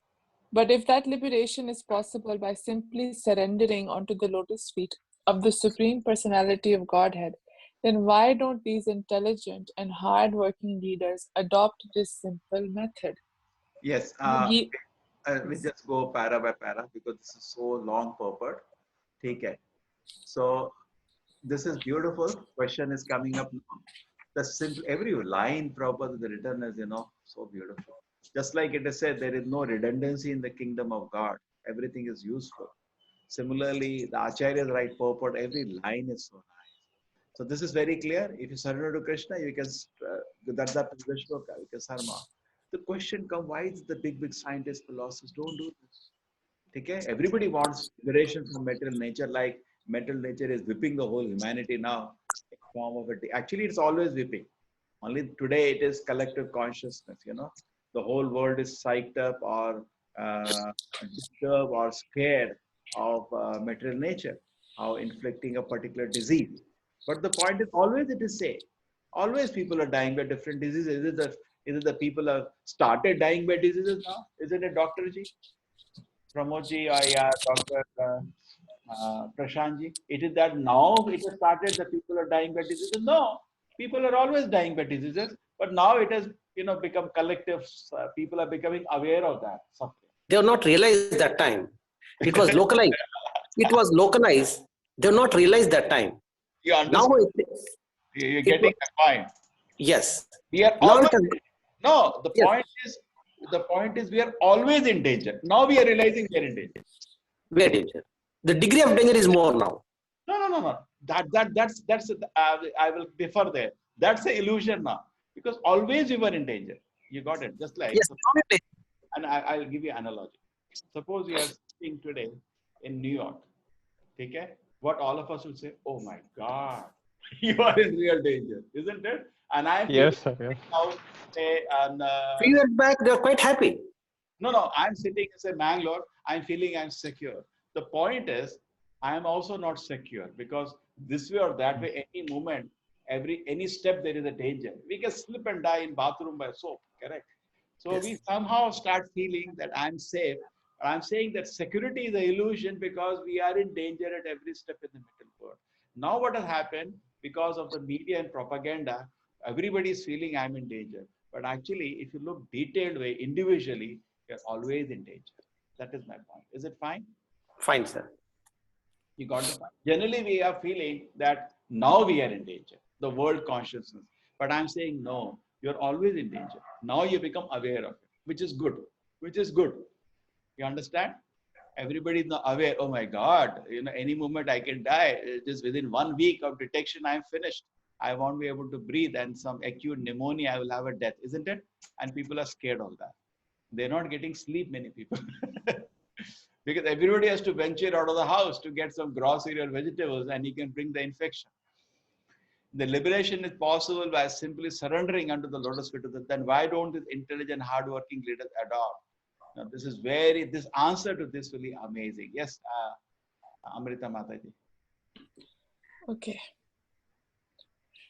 But if that liberation is possible by simply surrendering onto the lotus feet of the Supreme Personality of Godhead, then why don't these intelligent and hard-working leaders adopt this simple method? Yes, we just go para by para because this is so long purport. Okay. So this is beautiful. Question is coming up now. The simple, every line Prabhupada the written is, so beautiful. Just like it is said, there is no redundancy in the kingdom of God. Everything is useful. Similarly, the Acharyas write purport, every line is so nice. So this is very clear. If you surrender to Krishna, you can, that's the shloka, you can sarma. The question comes, why is the big scientists, philosophers don't do this? Okay? Everybody wants liberation from material nature, like material nature is whipping the whole humanity now in form of it. Actually, it's always whipping. Only today it is collective consciousness, The whole world is psyched up or disturbed or scared of material nature, how inflicting a particular disease. But the point is always it is same. Always people are dying by different diseases. Is it the people have started dying by diseases now? Isn't it Dr. G? Pramodji or Dr. Prashantji? It is that now it has started that people are dying by diseases? No, people are always dying by diseases, but now it has become collective. People are becoming aware of that suffering. They have not realized that time. It was localized. It was localized. They have not realized that time. You understand? Now You're getting the point. Yes. We are Now always, it has, no, the yes. point is we are always in danger. Now we are realizing we are in danger. We are danger. The degree of danger is more now. No. That's I will differ there. That's the illusion now. Because always we were in danger. You got it. Just like, Yes. and I'll give you an analogy. Suppose you are sitting today in New York. Okay? What all of us will say, oh my God, you are in real danger, isn't it? And I'm Yes, sir. Yes. out, say, and Few years back, they are quite happy. no, I'm sitting in say Mangalore, I'm feeling I'm secure. The point is, I am also not secure because this way or that way, any moment, any step there is a danger. We can slip and die in bathroom by soap, correct? So Yes. we somehow start feeling that I'm safe. I'm saying that security is an illusion because we are in danger at every step in the middle world. Now what has happened because of the media and propaganda, everybody is feeling I'm in danger. But actually, if you look detailed way, individually, you're always in danger. That is my point. Is it fine? Fine, sir. You got the point. Generally, we are feeling that now we are in danger, the world consciousness. But I'm saying no, you're always in danger. Now you become aware of it, which is good. Which is good. You understand? Everybody is now aware. Oh my God, any moment I can die. Just within 1 week of detection, I'm finished. I won't be able to breathe, and some acute pneumonia, I will have a death, isn't it? And people are scared of that. They're not getting sleep, many people. Because everybody has to venture out of the house to get some grocery or vegetables, and you can bring the infection. The liberation is possible by simply surrendering unto the lotus feet of the. Then why don't these intelligent, hardworking leaders adopt? Now, this answer to this will be amazing. Yes, Amrita Mataji. Okay.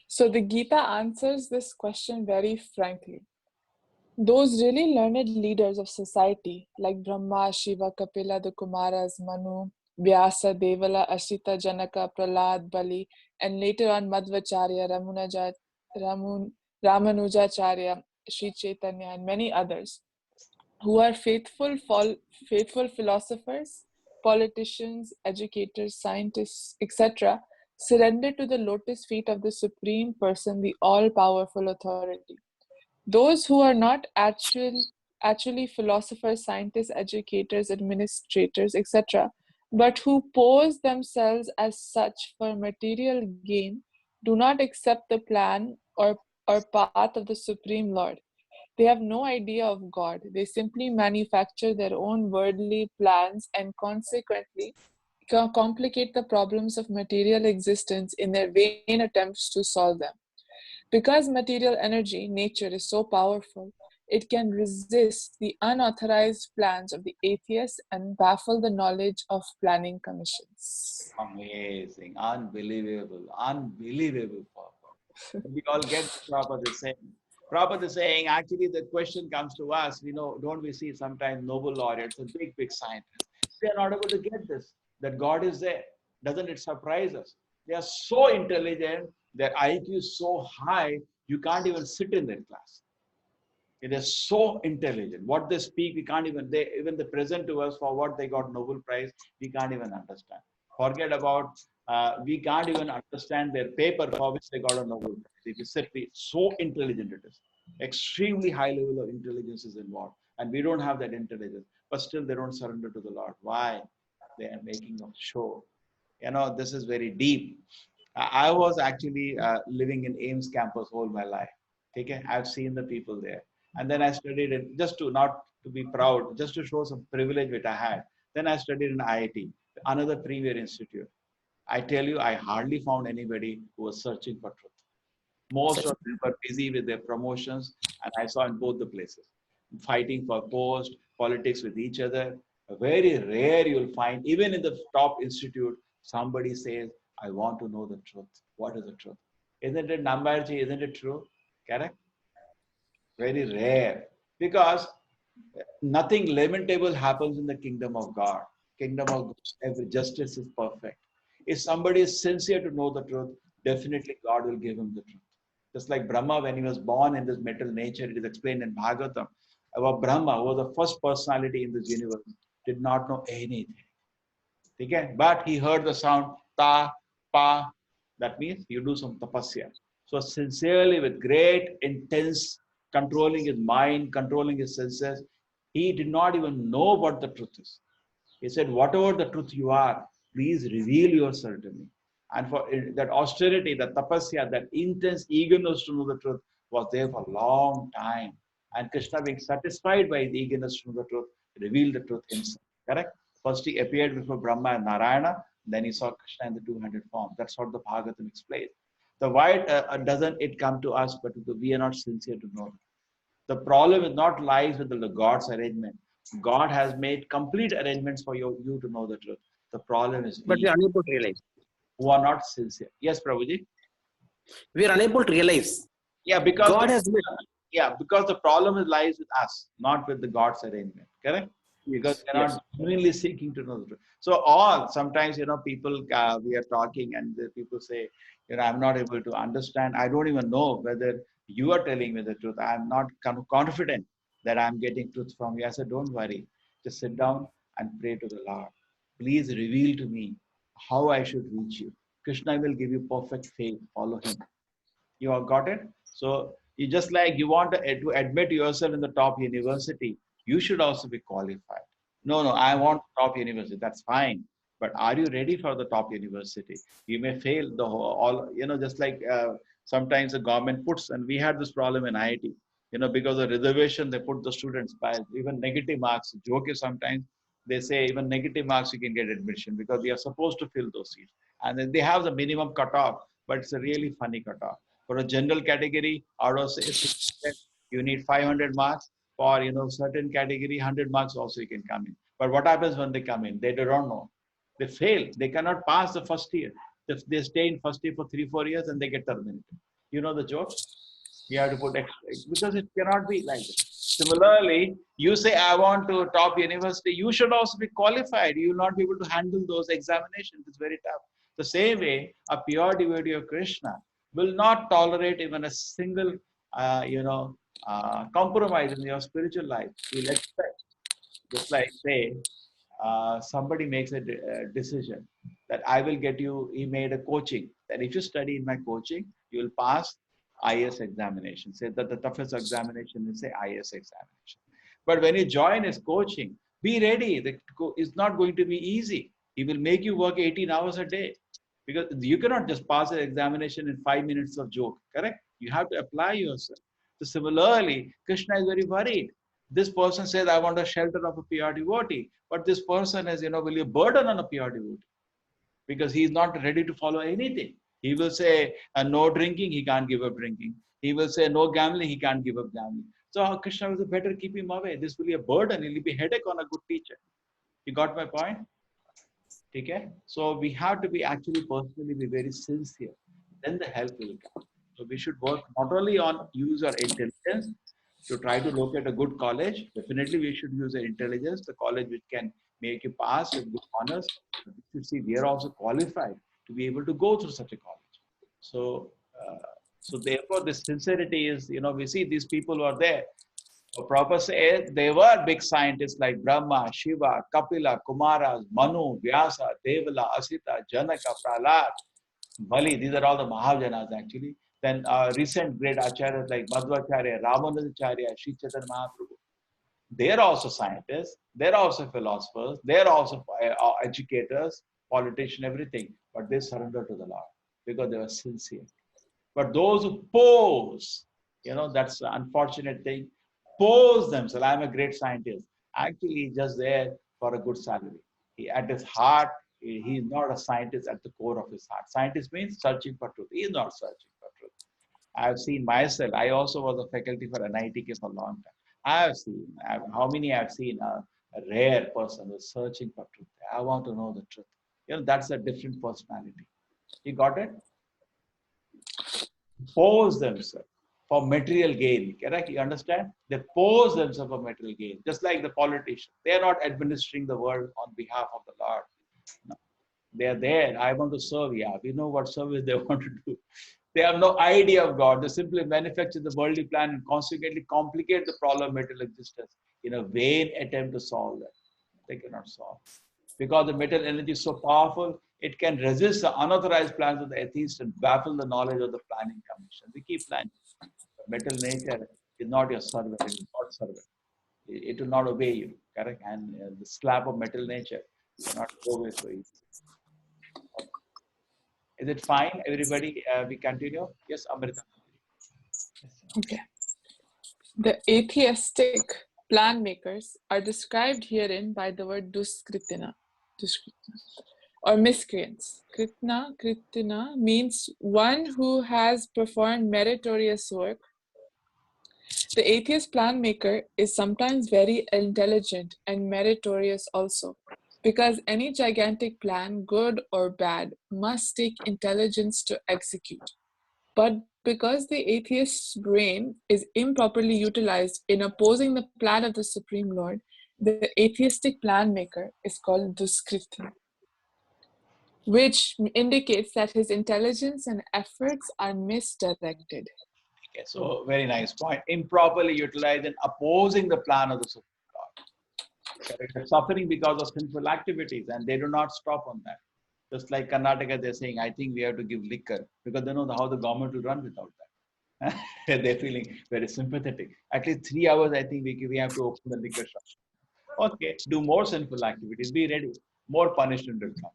So the Gita answers this question very frankly. Those really learned leaders of society, like Brahma, Shiva, Kapila, the Kumaras, Manu, Vyasa, Devala, Ashita, Janaka, Prahlad, Bali, and later on Madhvacharya, Ramanujacharya, Sri Chaitanya, and many others, who are faithful philosophers, politicians, educators, scientists, etc., surrender to the lotus feet of the Supreme Person, the all-powerful authority. Those who are not actually philosophers, scientists, educators, administrators, etc., but who pose themselves as such for material gain, do not accept the plan or path of the Supreme Lord. They have no idea of God. They simply manufacture their own worldly plans and consequently complicate the problems of material existence in their vain attempts to solve them. Because material energy, nature, is so powerful, it can resist the unauthorized plans of the atheists and baffle the knowledge of planning commissions. Amazing, unbelievable, Papa. We all get Prabhupada is saying. Prabhupada is saying, actually, the question comes to us, don't we see sometimes Nobel laureates and big scientists? They are not able to get this, that God is there. Doesn't it surprise us? They are so intelligent, their IQ is so high, you can't even sit in their class. It is so intelligent. What they speak, we can't even, they present to us for what they got Nobel Prize, we can't even understand. Forget about, we can't even understand their paper for which they got a Nobel Prize. It is simply so intelligent it is. Extremely high level of intelligence is involved. And we don't have that intelligence. But still they don't surrender to the Lord. Why? They are making a show. You know, this is very deep. I was actually living in Ames campus all my life. Okay, I've seen the people there, and then I studied it just to not to be proud, just to show some privilege which I had. Then I studied in IIT, another premier institute. I tell you, I hardly found anybody who was searching for truth. Most of them were busy with their promotions, and I saw in both the places, fighting for post, politics with each other. Very rare you'll find, even in the top institute, somebody says, I want to know the truth. What is the truth? Isn't it, Nambarji, isn't it true? Correct? Very rare. Because nothing lamentable happens in the kingdom of God. Kingdom of God, every justice is perfect. If somebody is sincere to know the truth, definitely God will give him the truth. Just like Brahma, when he was born in this metal nature, it is explained in Bhagavatam. Our Brahma was the first personality in this universe, did not know anything. Okay? But he heard the sound ta, pa. That means you do some tapasya. So sincerely, with great intense, controlling his mind, controlling his senses, he did not even know what the truth is. He said, whatever the truth you are, please reveal yourself to me. And for that austerity, that tapasya, that intense eagerness to know the truth was there for a long time. And Krishna, being satisfied by his eagerness to know the truth, revealed the truth himself. Correct? First he appeared before Brahma and Narayana, then he saw Krishna in the 200 forms. That's what the Bhagavatam explains. The why doesn't it come to us, but we are not sincere to know. The problem is not lies with the God's arrangement. God has made complete arrangements for you to know the truth. The problem is But we are unable to realize. who are not sincere. Yes, Prabhuji? We are unable to realize. Yeah, because God has made. because the problem is lies with us, not with the God's arrangement. Correct? Because we are not genuinely seeking to know the truth. So sometimes, people, we are talking and the people say, I'm not able to understand. I don't even know whether you are telling me the truth. I'm not confident that I'm getting truth from you. I said, don't worry. Just sit down and pray to the Lord. Please reveal to me how I should reach you. Krishna will give you perfect faith. Follow him. You have got it? So you just like you want to admit yourself in the top university, you should also be qualified. No, I want top university. That's fine. But are you ready for the top university? You may fail the whole, just like sometimes the government puts, and we had this problem in IIT, because of reservation, they put the students by even negative marks. The joke is sometimes they say even negative marks you can get admission because we are supposed to fill those seats. And then they have the minimum cutoff, but it's a really funny cutoff. For a general category, out of say 600, you need 500 marks. For certain category, 100 marks also you can come in. But what happens when they come in? They don't know. They fail. They cannot pass the first year. They stay in first year for 3-4 years and they get terminated. You know the joke? You have to put extra because it cannot be like this. Similarly, you say I want to top university. You should also be qualified. You will not be able to handle those examinations. It's very tough. The same way, a pure devotee of Krishna will not tolerate even a single, compromise in your spiritual life. You'll expect, just like say, somebody makes a decision that I will get you, he made a coaching, that if you study in my coaching, you will pass IS examination. Say that the toughest examination is say IS examination. But when you join his coaching, be ready. It's not going to be easy. He will make you work 18 hours a day. Because you cannot just pass an examination in 5 minutes of joke, correct? You have to apply yourself. So similarly, Krishna is very worried. This person says, I want a shelter of a pure devotee. But this person is, will you burden on a pure devotee? Because he is not ready to follow anything. He will say, no drinking, he can't give up drinking. He will say, no gambling, he can't give up gambling. So Krishna will say, better keep him away. This will be a burden. It will be a headache on a good teacher. You got my point? Okay? So we have to be actually personally be very sincere. Then the help will come. So we should work not only on use our intelligence to try to locate a good college. Definitely we should use our intelligence, the college which can make you pass with good honors. But we should see we are also qualified to be able to go through such a college. So, so therefore this sincerity is, we see these people who are there. So Prabhupada says they were big scientists like Brahma, Shiva, Kapila, Kumaras, Manu, Vyasa, Devala, Asita, Janaka, Prahlad, Bali. These are all the Mahajanas actually. Then recent great acharyas like Madhvacharya, Ramanujacharya, Sri Chaitanya Mahaprabhu. They're also scientists. They're also philosophers. They're also educators, politicians, everything. But they surrendered to the Lord because they were sincere. But those who pose, that's the unfortunate thing, pose themselves. I'm a great scientist. Actually, he's just there for a good salary. At his heart, he's not a scientist at the core of his heart. Scientist means searching for truth. He is not searching for truth. I've seen myself. I also was a faculty for NITK for a long time. I've seen how many I've seen a rare person who's searching for truth. I want to know the truth. That's a different personality. You got it? Pose themselves for material gain. Correct? You understand? They pose themselves for material gain, just like the politicians. They are not administering the world on behalf of the Lord. No. They are there. I want to serve. Yeah, we know what service they want to do. They have no idea of God. They simply manufacture the worldly plan and consequently complicate the problem of material existence in a vain attempt to solve that. They cannot solve. Because the material energy is so powerful, it can resist the unauthorized plans of the atheists and baffle the knowledge of the planning commission. We keep planning. Metal nature is not your servant, it is God's servant. It will not obey you, correct? And the slap of metal nature cannot go away so easily. Is it fine, everybody? We continue? Yes, Amrita. Okay. The atheistic plan makers are described herein by the word duskritina, or miscreants. Kritina means one who has performed meritorious work. The atheist plan maker is sometimes very intelligent and meritorious also, because any gigantic plan, good or bad, must take intelligence to execute. But because the atheist's brain is improperly utilized in opposing the plan of the Supreme Lord, the atheistic plan maker is called Duskritin, which indicates that his intelligence and efforts are misdirected. Okay, so very nice point. Improperly utilized in opposing the plan of the Supreme Lord. They're suffering because of sinful activities and they do not stop on that. Just like Karnataka, they're saying, I think we have to give liquor because they know how the government will run without that. They're feeling very sympathetic. At least 3 hours, I think we have to open the liquor shop. Okay, do more sinful activities. Be ready. More punishment will come.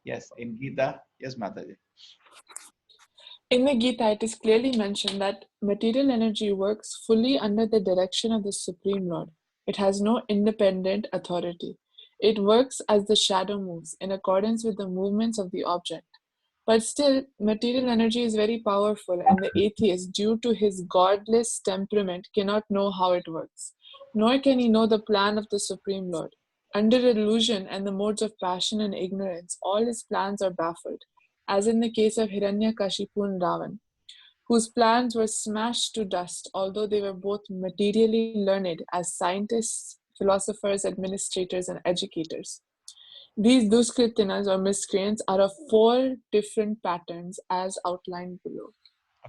Yes, in Gita. Yes, Mataji. In the Gita, it is clearly mentioned that material energy works fully under the direction of the Supreme Lord. It has no independent authority. It works as the shadow moves in accordance with the movements of the object. But still, material energy is very powerful, and the atheist, due to his godless temperament, cannot know how it works. Nor can he know the plan of the Supreme Lord. Under illusion and the modes of passion and ignorance, all his plans are baffled, as in the case of Hiranyakashipu and Ravan, whose plans were smashed to dust, although they were both materially learned as scientists, philosophers, administrators, and educators. These duskritinas or miscreants are of 4 different patterns as outlined below.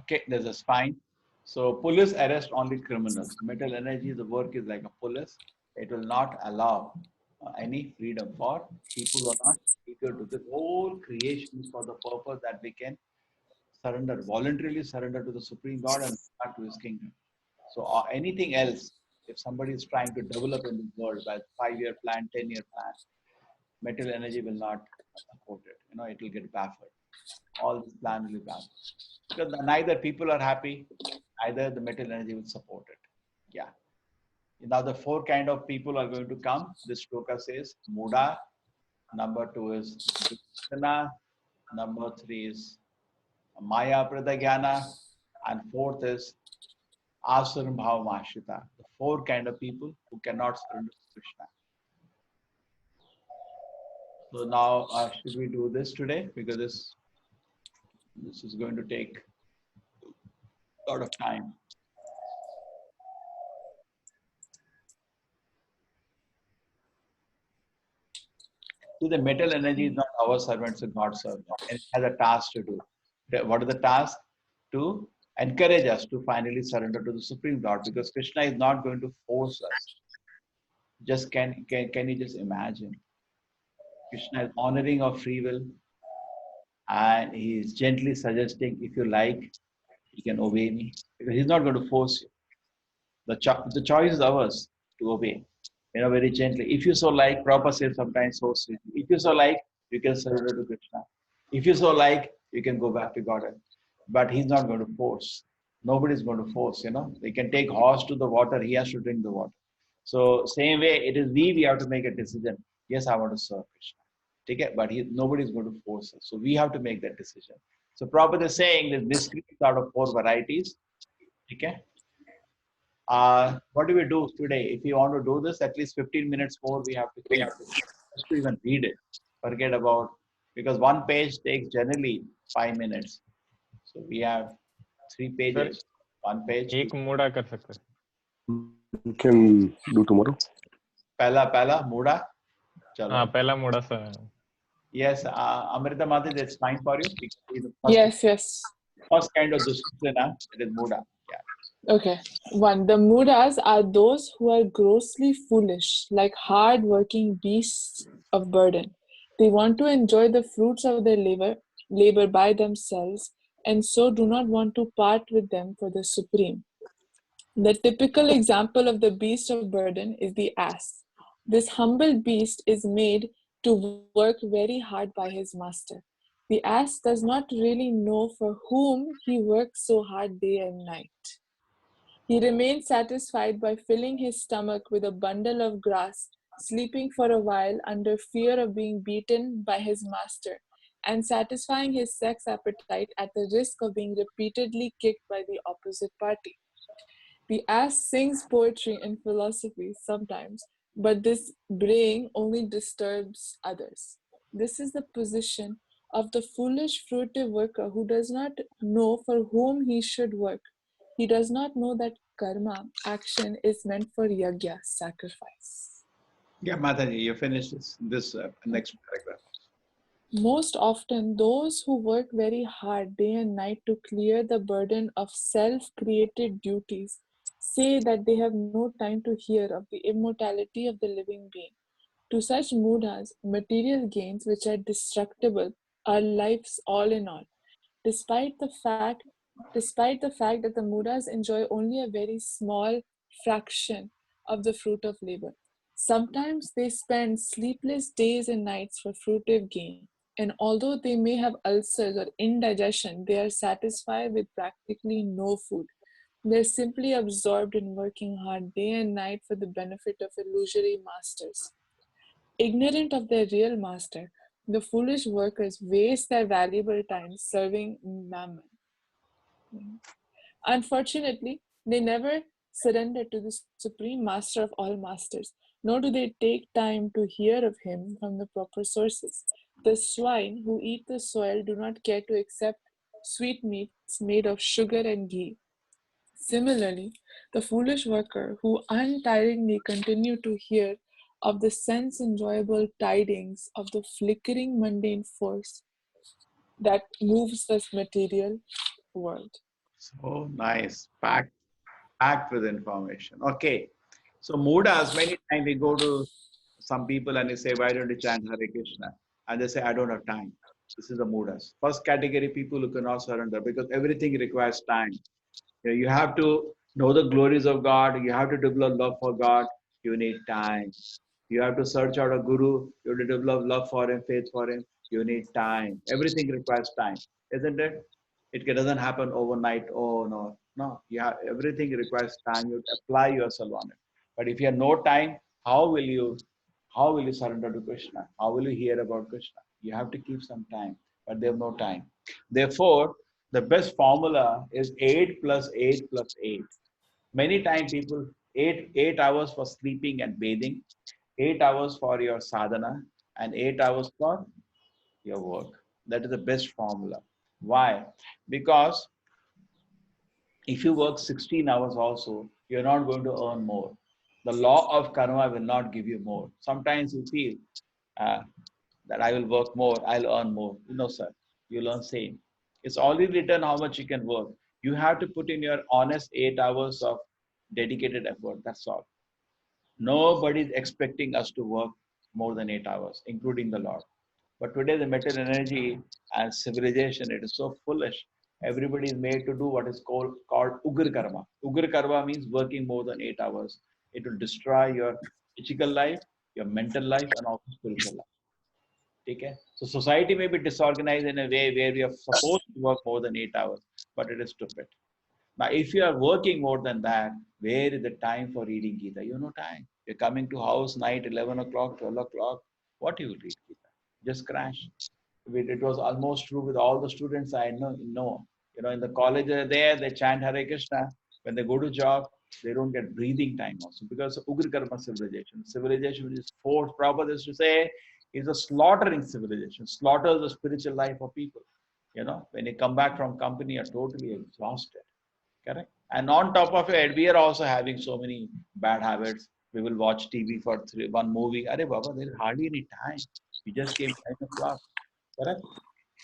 Okay, this is fine. So police arrest only criminals. Metal energy, the work is like a police. It will not allow any freedom for people who are not eager to. The whole creation is for the purpose that we can surrender, voluntarily surrender to the Supreme God and back to His kingdom. So anything else, if somebody is trying to develop in this world by 5-year plan, 10-year plan, metal energy will not support it. It will get baffled. All this plan will be baffled. Because neither people are happy, neither the metal energy will support it. Yeah. Now the 4 kind of people are going to come. This shloka says Muda. Number 2 is Dukkana. Number 3 is Maya Pradagyana. And 4th is Asuram Bhava Mashita. The 4 kind of people who cannot surrender to Krishna. So now should we do this today? Because this is going to take a lot of time. See, the metal energy is not our servant, it's God's servant. And it has a task to do. What is the task? To encourage us to finally surrender to the Supreme Lord, because Krishna is not going to force us. Just can you just imagine? Krishna is honoring our free will, and he is gently suggesting, if you like, you can obey me, because he's not going to force you. The choice is ours to obey, very gently. If you so like, Prabhupada says sometimes so sweetly, if you so like, you can surrender to Krishna. If you so like, you can go back to Godhead. But he's not going to force. Nobody's going to force, They can take horse to the water, he has to drink the water. So same way, it is we have to make a decision. Yes, I want to serve Krishna. Take it, but nobody's going to force us. So we have to make that decision. So Prabhupada is saying that this creates out of 4 varieties. Okay. What do we do today? If you want to do this, at least 15 minutes more we have to keep just to even read it. Forget about, because one page takes generally 5 minutes. So we have 3 pages. One page. एक मूड़ा कर सकते हैं. You can do tomorrow. Pehla Muda. Chalo. हाँ पहला मूड़ा sir. Yes, Amrita Mati, that's fine for you. Yes. First kind of Duskrina, it is Muda. Yeah. Okay. 1. The Mudas are those who are grossly foolish, like hard-working beasts of burden. They want to enjoy the fruits of their labor by themselves, and so do not want to part with them for the Supreme. The typical example of the beast of burden is the ass. This humble beast is made to work very hard by his master. The ass does not really know for whom he works so hard day and night. He remains satisfied by filling his stomach with a bundle of grass, sleeping for a while under fear of being beaten by his master, and satisfying his sex appetite at the risk of being repeatedly kicked by the opposite party. The ass sings poetry and philosophy sometimes, but this braying only disturbs others. This is the position of the foolish fruitive worker who does not know for whom he should work. He does not know that karma, action, is meant for yajna, sacrifice. Yeah, Mataji, you finish this next paragraph. Most often, those who work very hard day and night to clear the burden of self-created duties say that they have no time to hear of the immortality of the living being. To such mudas, material gains which are destructible are life's all in all. Despite the fact that the mudas enjoy only a very small fraction of the fruit of labor. Sometimes they spend sleepless days and nights for fruitive gain, and although they may have ulcers or indigestion, they are satisfied with practically no food. They're simply absorbed in working hard day and night for the benefit of illusory masters. Ignorant of their real master, the foolish workers waste their valuable time serving mammon. Unfortunately, they never surrender to the Supreme Master of all masters, nor do they take time to hear of him from the proper sources. The swine who eat the soil do not care to accept sweetmeats made of sugar and ghee. Similarly, the foolish worker who untiringly continue to hear of the sense-enjoyable tidings of the flickering mundane force that moves this material world. So nice, packed with information. Okay, so Mudas, many times we go to some people and they say, why don't you chant Hare Krishna? And they say, I don't have time. This is the Mudas. First category, people who cannot surrender, because everything requires time. You have to know the glories of God. You have to develop love for God. You need time. You have to search out a guru. You have to develop love for him, faith for him. You need time. Everything requires time, isn't it? It doesn't happen overnight. Oh no. Everything requires time. You apply yourself on it. But if you have no time, how will you surrender to Krishna? How will you hear about Krishna? You have to keep some time, but they have no time. Therefore, the best formula is 8 plus 8 plus 8. Many times people 8 hours for sleeping and bathing, 8 hours for your sadhana, and 8 hours for your work. That is the best formula. Why? Because if you work 16 hours also, you're not going to earn more. The law of karma will not give you more. Sometimes you feel that I will work more, I'll earn more. No, sir. You'll earn same. It's already written how much you can work. You have to put in your honest 8 hours of dedicated effort. That's all. Nobody is expecting us to work more than 8 hours, including the Lord. But today, the material energy and civilization, it is so foolish. Everybody is made to do what is called Ugra Karma. Ugra Karma means working more than 8 hours. It will destroy your physical life, your mental life, and also spiritual life. Okay? So society may be disorganized in a way where we are supposed to work more than 8 hours, but it is stupid. Now, if you are working more than that, where is the time for reading Gita? You have no time. You're coming to house night, 11 o'clock, 12 o'clock. What you will read Gita? Just crash. It was almost true with all the students I know. You know, in the college there, they chant Hare Krishna. When they go to job, they don't get breathing time also because of Ugra Karma civilization. Civilization which is forced, Prabhupada is to say, is a slaughtering civilization. Slaughters the spiritual life of people. You know, when you come back from company, you're totally exhausted. Correct. And on top of it, we are also having so many bad habits. We will watch TV for one movie. Arey Baba, there is hardly any time. We just came 9 o'clock. Correct.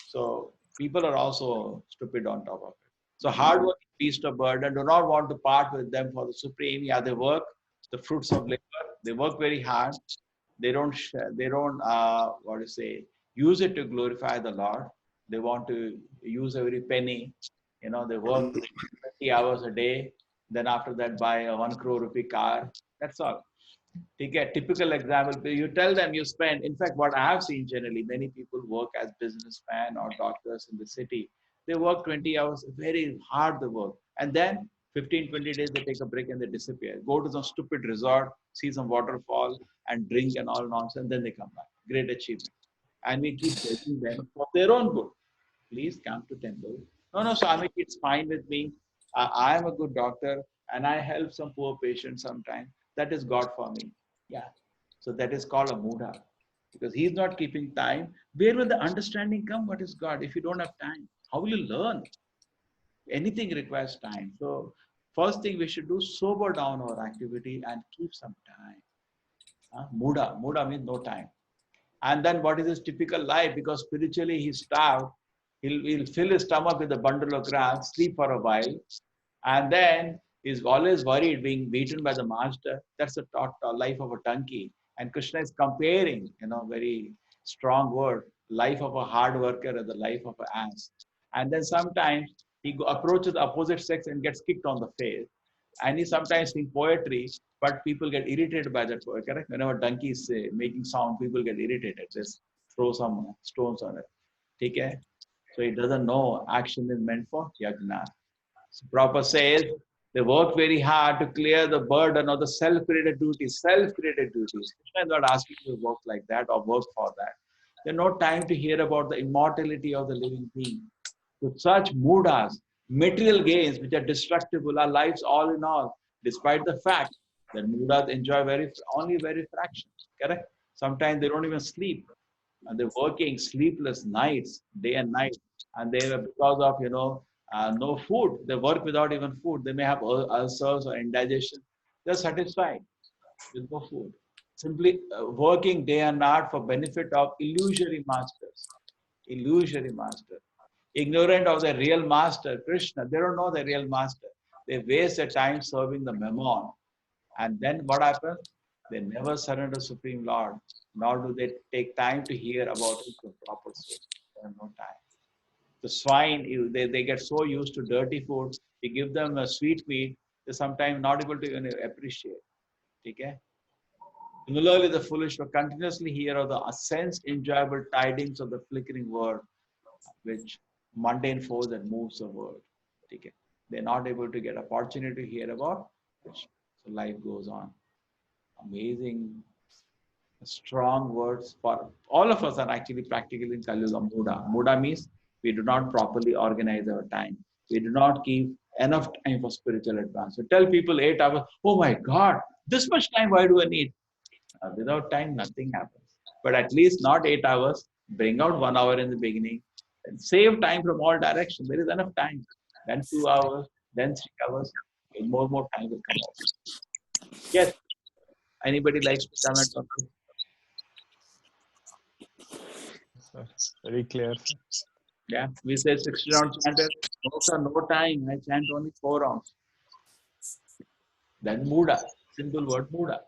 So people are also stupid on top of it. So hard work, beast of burden. Do not want to part with them for the supreme. Yeah, they work the fruits of labor. They work very hard. They don't. They don't. What to say? Use it to glorify the Lord. They want to use every penny. You know, they work 20 hours a day. Then after that, buy a 1 crore rupee car. That's all. Take a typical example. You tell them you spend. In fact, what I have seen generally, many people work as businessmen or doctors in the city. They work 20 hours, very hard the work. And then 15, 20 days, they take a break and they disappear. Go to some stupid resort, see some waterfall and drink and all nonsense. Then they come back. Great achievement. And we keep judging them for their own good. Please come to temple. No, Swami, it's fine with me. I am a good doctor and I help some poor patients sometimes. That is God for me. Yeah. So that is called a Muda. Because he's not keeping time. Where will the understanding come? What is God? If you don't have time, how will you learn? Anything requires time. So first thing we should do, sober down our activity and keep some time. Muda. Muda means no time. And then what is his typical life? Because spiritually he's starved. He'll fill his stomach with a bundle of grass, sleep for a while, and then he's always worried being beaten by the master. That's the life of a donkey. And Krishna is comparing, very strong word, life of a hard worker and the life of an ass. And then sometimes he approaches the opposite sex and gets kicked on the face. And he sometimes sings poetry, but people get irritated by that poetry. Correct? Whenever donkey is making sound, people get irritated. Just throw some stones on it. Okay? So he doesn't know action is meant for yajna. So Prabhupada says they work very hard to clear the burden of the self-created duties. Self-created duties. Krishna is not asking you to work like that or work for that. There's no time to hear about the immortality of the living being. With such mudas, material gains which are destructible, our lives all in all, despite the fact that mudas enjoy only very fraction. Correct? Sometimes they don't even sleep. And they're working sleepless nights, day and night. And they are because of, no food. They work without even food. They may have ulcers or indigestion. They're satisfied with no food. Simply working day and night for benefit of illusory masters. Illusory master. Ignorant of the real master, Krishna. They don't know the real master. They waste their time serving the mammon. And then what happens? They never surrender to Supreme Lord, nor do they take time to hear about it the proper source. They have no time. The swine, they get so used to dirty food, we give them a sweet meat, they're sometimes not able to even appreciate. Okay? Similarly, the foolish will continuously hear of the sense enjoyable tidings of the flickering world, which mundane force that moves the world. Okay? They're not able to get opportunity to hear about which. So life goes on. Amazing, strong words for all of us are actually practically in Kali Yuga Muda. Muda means we do not properly organize our time. We do not give enough time for spiritual advance. So tell people 8 hours, oh my God, this much time, why do I need? Without time, nothing happens. But at least not 8 hours, bring out 1 hour in the beginning, and save time from all directions. There is enough time. Then 2 hours, then 3 hours, and more time will come out. Yes. Anybody likes to comment on this? Sir, very clear, sir. Yeah, we say 60 round chanted. No, sir, no time. I chant only 4 rounds. Then Muda. Simple word, Muda.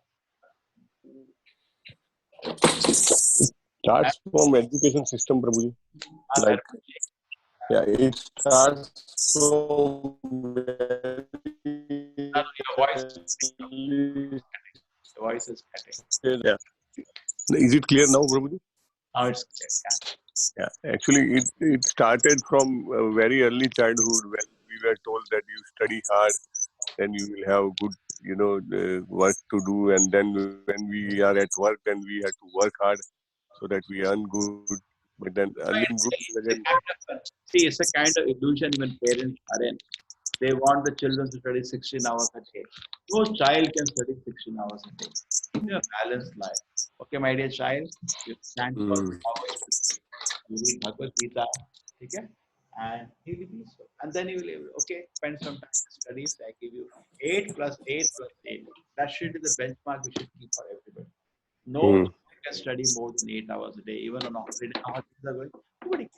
Starts from education system, Prabhuji. Like, yeah, it starts from very Your voice is cutting. yeah. Is it clear now, Prabhuji? Now it's clear. Yeah, actually, it started from very early childhood when we were told that you study hard, then you will have good, work to do, and then when we are at work, then we have to work hard so that we earn good. But then earning good is again. See, it's a kind of illusion even parents are in. They want the children to study 16 hours a day. No child can study 16 hours a day. You have a balanced life. Okay, my dear child, you stand for hours. You read Bhagavad Gita, okay? And he will be so. And then you will, okay, spend some time in studies. I give you 8 plus 8 plus 8. That should be the benchmark we should keep for everybody. No child can study more than 8 hours a day, even on holiday. Nobody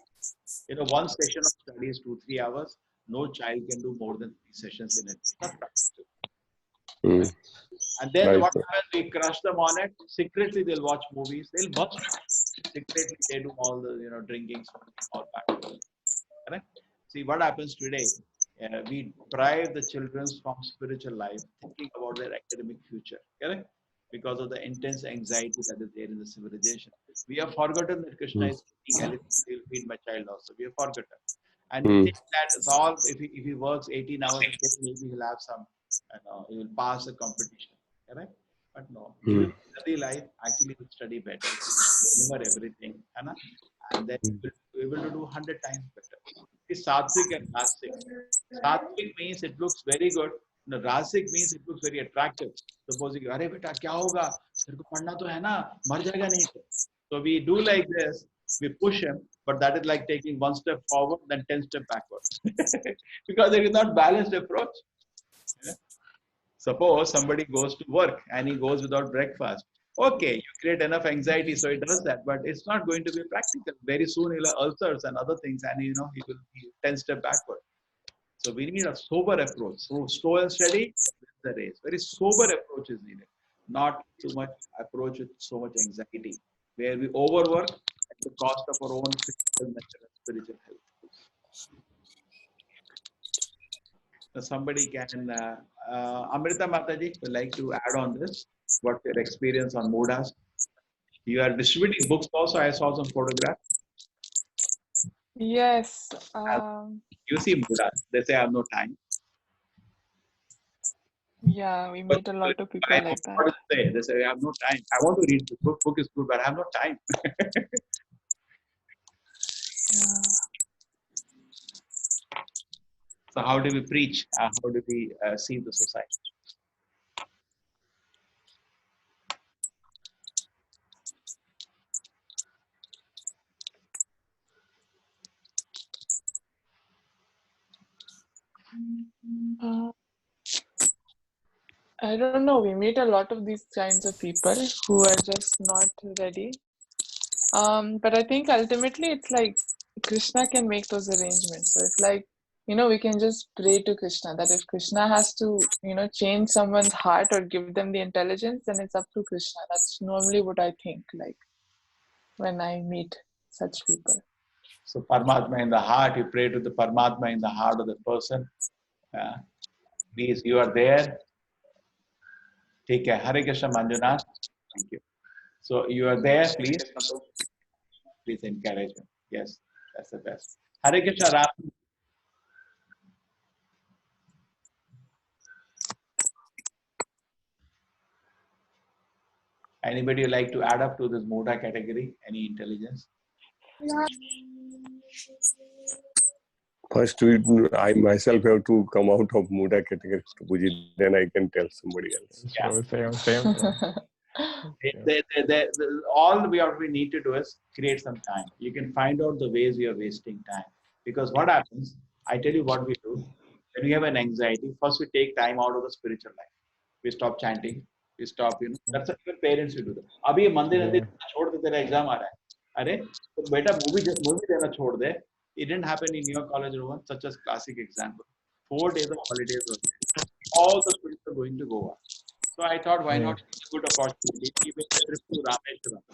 can. One session of study is 2-3 hours. No child can do more than 3 sessions in a day. Not practical. And then what happens? We crush them on it. Secretly, they'll watch movies. They'll watch. Secretly, they do all the drinking, all back. Correct? See what happens today. We deprive the children from spiritual life, thinking about their academic future. Correct? Because of the intense anxiety that is there in the civilization. We have forgotten that Krishna is feeding elephants. He will feed my child also. We have forgotten. And we think that it's all, if he works 18 hours a day, maybe he'll have some, he will pass the competition. Correct? But no. Even study life, actually, he will study better. Remember everything. And then he will be able to do 100 times better. It's Sattvic and Rasic. Sattvic means it looks very good. Rasic means it looks very attractive. Supposing, अरे बेटा क्या होगा? तेरे को पढ़ना तो है ना? मर जाएगा नहीं तो. So we do like this. We push him, but that is like taking 1 step forward, then 10 steps backwards. Because there is not balanced approach. Yeah? Suppose somebody goes to work and he goes without breakfast. Okay, you create enough anxiety, so he does that, but it's not going to be practical. Very soon he'll have ulcers and other things, and he will be 10 steps backward. So we need a sober approach. So slow and steady, wins the race. Very sober approach is needed. Not too much approach with so much anxiety, where we overwork at the cost of our own physical, mental, and spiritual health. So somebody can, Amrita Mataji would like to add on this. What's your experience on Mudas? You are distributing books also. I saw some photographs. Yes. You see Mudas. They say I have no time. Yeah, we meet a lot of people like that. What do they say? They say I have no time. I want to read the book. Book is good, but I have no time. So how do we preach? How do we see the society? I don't know. We meet a lot of these kinds of people who are just not ready. But I think ultimately it's like Krishna can make those arrangements. So it's like, we can just pray to Krishna that if Krishna has to, change someone's heart or give them the intelligence, then it's up to Krishna. That's normally what I think, like, when I meet such people. So Paramatma in the heart, you pray to the Paramatma in the heart of the person. Please, you are there. Take care. Hare Krishna Manjunath. Thank you. So you are there, please. Please encourage him. Yes, that's the best. Hare Krishna Ram. Anybody like to add up to this Muda category? Any intelligence? First, I myself have to come out of Muda category, then I can tell somebody else. Yeah. Same. All we need to do is create some time. You can find out the ways we are wasting time. Because what happens, I tell you what we do. When we have an anxiety, first we take time out of the spiritual life. We stop chanting. We stop, that's what even parents will do that. Abhi mandir chhod de, tera exam aa raha hai. Arey, to beta movie देना छोड़ दे. It didn't happen in your college, Rohan, such as classic example. 4 days of holidays were there. All the students are going to Goa. So I thought, why not? It's a good opportunity. We made a trip to Rameshwaram.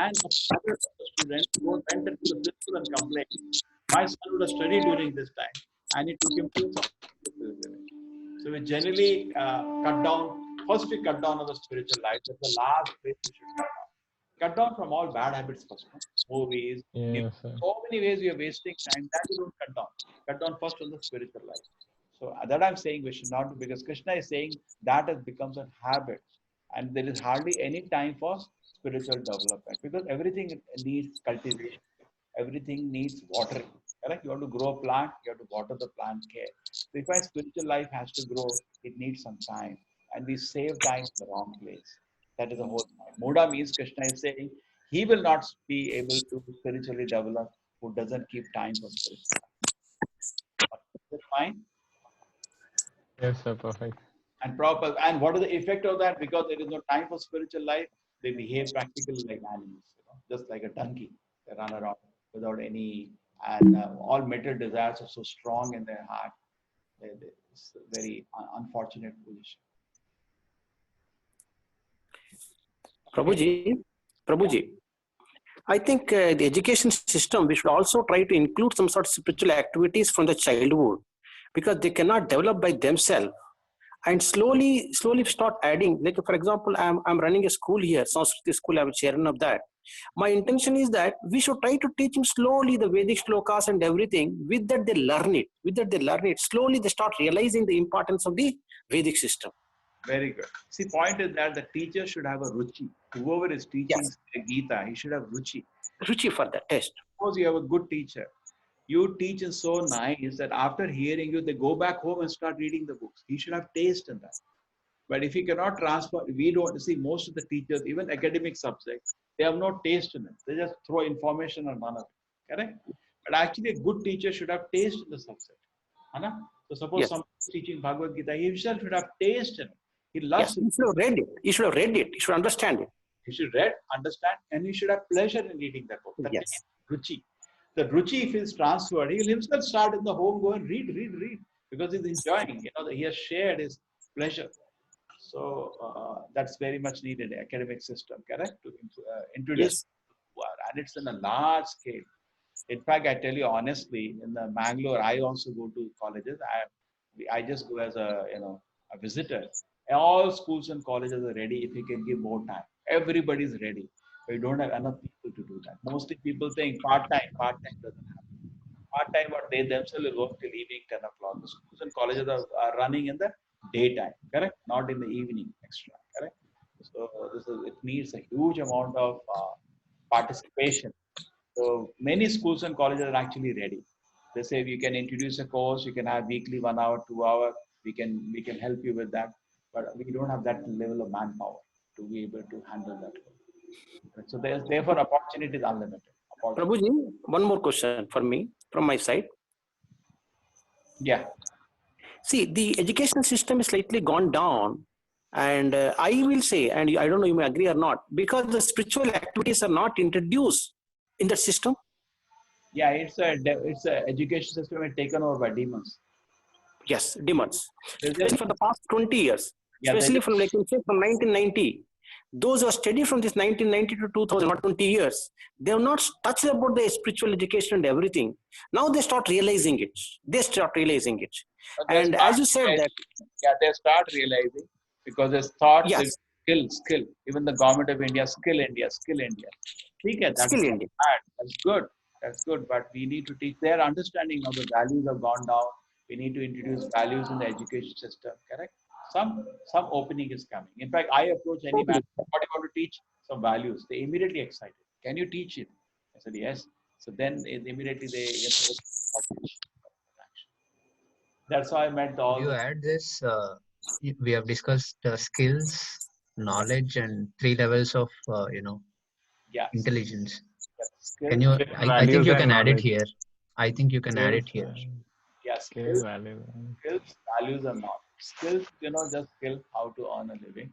And a father of the student went to the principal and complained, my son would have studied during this time, and it took him 2 summers. So we generally cut down. First, we cut down on the spiritual life. That's the last place we should cut down. Cut down from all bad habits first. No? Movies. Yes, sir. So many ways we are wasting time. That we don't cut down. Cut down first on the spiritual life. So that I'm saying we should not do, because Krishna is saying that it becomes a habit, and there is hardly any time for spiritual development, because everything needs cultivation. Everything needs watering. Correct? You want to grow a plant, you have to water the plant care. So if my spiritual life has to grow, it needs some time, and we save time in the wrong place. That is the whole point. Muda means Krishna is saying he will not be able to spiritually develop who doesn't keep time for spiritual life. Is that fine? Yes, sir. Perfect. And proper. And what is the effect of that? Because there is no time for spiritual life, they behave practically like animals, just like a donkey. They run around without any, and all material desires are so strong in their heart. It's a very unfortunate position. Prabhuji, I think the education system, we should also try to include some sort of spiritual activities from the childhood, because they cannot develop by themselves. And slowly start adding. Like, for example, I'm running a school here, Sanskrit school, I'm chairman of that. My intention is that we should try to teach them slowly the Vedic shlokas and everything. With that they learn it. Slowly they start realizing the importance of the Vedic system. Very good. See, point is that the teacher should have a ruchi. Whoever is teaching Gita, he should have ruchi. Ruchi for the test. Suppose you have a good teacher. You teach is so nice that after hearing you, they go back home and start reading the books. He should have taste in that. But if he cannot transfer, we don't see most of the teachers, even academic subjects, they have no taste in it. They just throw information on none of it. Correct? But actually, a good teacher should have taste in the subject. So suppose someone is teaching Bhagavad Gita, he himself should have taste in it. He loves it. He should have read it. He should have read it. He should understand it. He should read, understand, and he should have pleasure in reading that book. That Yes. Ruchi. The ruchi, if he's transferred, he will himself start in the home, go and read, because he's enjoying. He has shared his pleasure. So that's very much needed in the academic system, correct? To introduce, and it's in a large scale. In fact, I tell you honestly, in the Mangalore, I also go to colleges. I just go as a visitor. All schools and colleges are ready if you can give more time. Everybody's ready. But you don't have enough people to do that. Mostly people think part-time doesn't happen. Part-time, what they themselves will work till evening 10 o'clock. The schools and colleges are running in the daytime, correct? Not in the evening extra, correct? So it needs a huge amount of participation. So many schools and colleges are actually ready. They say you can introduce a course, you can have weekly 1 hour, 2 hour, we can help you with that. But we don't have that level of manpower to be able to handle that. So therefore opportunity is unlimited. Prabhuji, one more question for me from my side. Yeah. See, the education system is slightly gone down, and I will say, and I don't know you may agree or not, because the spiritual activities are not introduced in the system. Yeah, it's a education system taken over by demons. Yes, demons. Especially for the past 20 years, especially from 1990. Those who are studying from this 1990 to 2000, not 20 years, they have not touched about the spiritual education and everything. Now they start realizing it. And as you said that... Yeah, they start realizing, because they thought skill. Even the government of India, skill India. Okay, that's skill India. That's good. But we need to teach their understanding of the values have gone down. We need to introduce values in the education system, correct? Some opening is coming. In fact, I approach any man, what do you want to teach? Some values. They immediately excited. Can you teach it? I said, yes. So then immediately they that's how I met all. You add this, we have discussed skills, knowledge, and 3 levels of, intelligence. Can you, I think you can add it here. I think you can add it here. Yes, skills, values are not. Skills, just skill how to earn a living.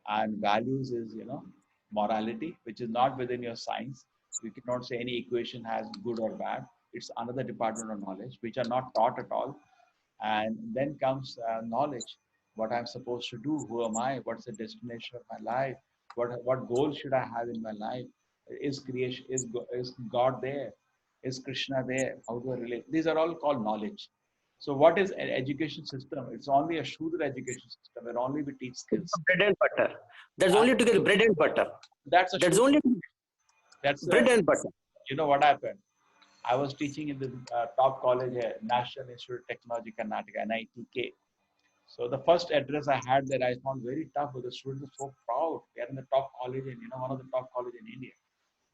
And values is, morality, which is not within your science. You cannot say any equation has good or bad. It's another department of knowledge, which are not taught at all. And then comes knowledge. What I'm supposed to do? Who am I? What's the destination of my life? What goal should I have in my life? Is creation? Is God there? Is Krishna there? How do I relate? These are all called knowledge. So what is an education system? It's only a Shudra education system where only we teach skills. Bread and butter. That's only to get bread and butter. That's only that's bread and butter. You know what happened? I was teaching in the top college here, National Institute of Technology, Karnataka, NITK. So the first address I had there, I found very tough, but the students are so proud. They are in the top college, and one of the top college in India.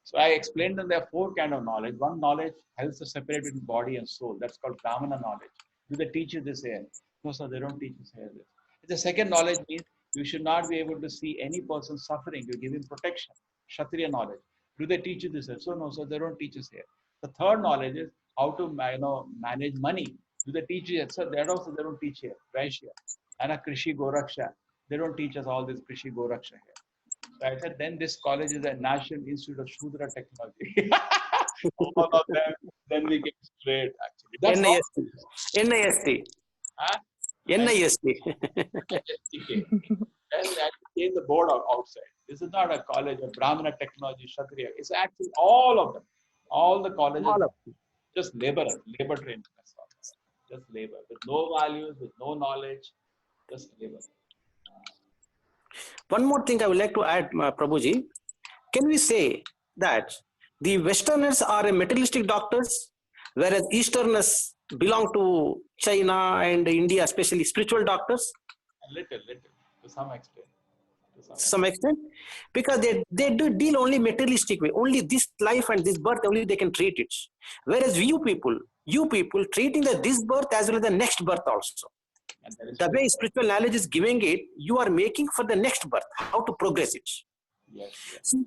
So I explained them there are 4 kinds of knowledge. One knowledge helps to separate between body and soul. That's called Brahmana knowledge. Do they teach you this here? No, sir, they don't teach us here this. The second knowledge means you should not be able to see any person suffering. You give him protection. Kshatriya knowledge. Do they teach you this here? So no, sir, they don't teach us here. The third knowledge is how to manage money. Do they teach you? Sir, that also they don't teach here. Vaishya. And a Krishi Goraksha. They don't teach us all this Krishi Goraksha here. So I said, then this college is a National Institute of Shudra Technology. All of them, then we get straight actually. That's NIST. NIST. Huh? NIST. Then I came the board outside. This is not a college of Brahmana Technology, Kshatriya. It's actually all of them. All the colleges, just labor training. That's all. Just labor. With no values, with no knowledge, just labor. One more thing I would like to add, Prabhuji. Can we say that the Westerners are materialistic doctors, whereas Easterners belong to China and India, especially spiritual doctors? A little, to some extent. Some extent, because they do deal only materialistic way. Only this life and this birth only they can treat it. Whereas you people treating this birth as well as the next birth also. The way spiritual knowledge is giving it, you are making for the next birth, how to progress it. Yes. So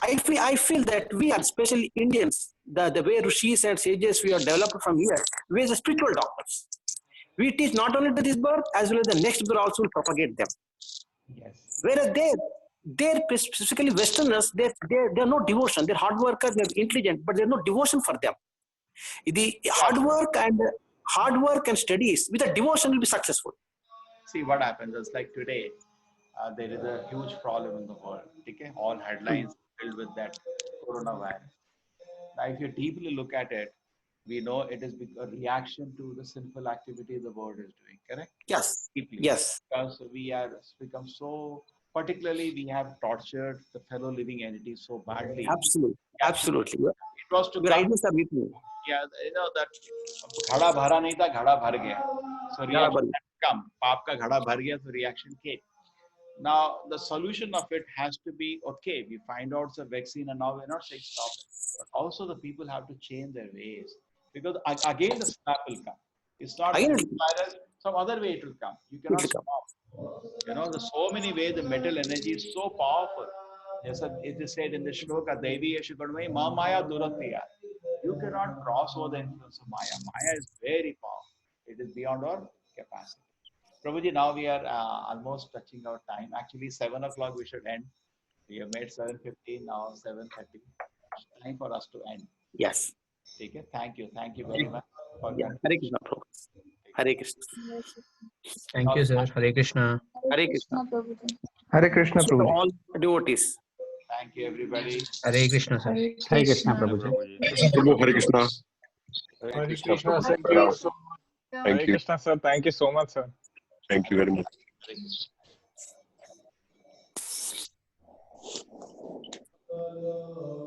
I feel that we are, especially Indians, the way rishis and sages we are developed from here, we are the spiritual doctors. We teach not only to this birth, as well as the next birth also will propagate them. Yes. Whereas they're specifically Westerners, they're no devotion. They're hard workers, they're intelligent, but there's no devotion for them. The hard work and studies with a devotion will be successful. See what happens is like today, there is a huge problem in the world. Okay? All headlines filled with that coronavirus. Now, if you deeply look at it, we know it is a reaction to the sinful activity the world is doing. Correct? Yes. Deeply. Yes. Because we are become so. Particularly, we have tortured the fellow living entities so badly. Absolutely. It was to your ideas are with me. Yeah, that ghada bhara nahi tha, ghada bhar gaya. So reaction come. Paap ka ghada bhar gaya, so reaction came. Now the solution of it has to be okay. We find out the vaccine, and now we're not saying stop it, but also the people have to change their ways, because again the snap will come. It's not the virus. Some other way it will come. You cannot stop. There's so many ways the metal energy is so powerful. It is said in the shloka, Devi Yeshukadmai Ma Maya Duratiya. You cannot cross over the influence of Maya. Maya is very powerful. It is beyond our capacity. Prabhuji, now we are almost touching our time. Actually, 7 o'clock we should end. We have made 7:15, now 7:30. Time for us to end. Yes. Okay, thank you very much. Hare Krishna, Prabhu. Hare Krishna. Thank you, sir. Hare Krishna. Hare Krishna. Hare Krishna, Prabhu. All devotees. Thank you, everybody. Hare Krishna, sir. Hare Krishna, Prabhuji. Hare Krishna. Hare Krishna. Thank you so much. Hare Krishna, sir. Thank you so much, sir. Thank you very much. Thank you.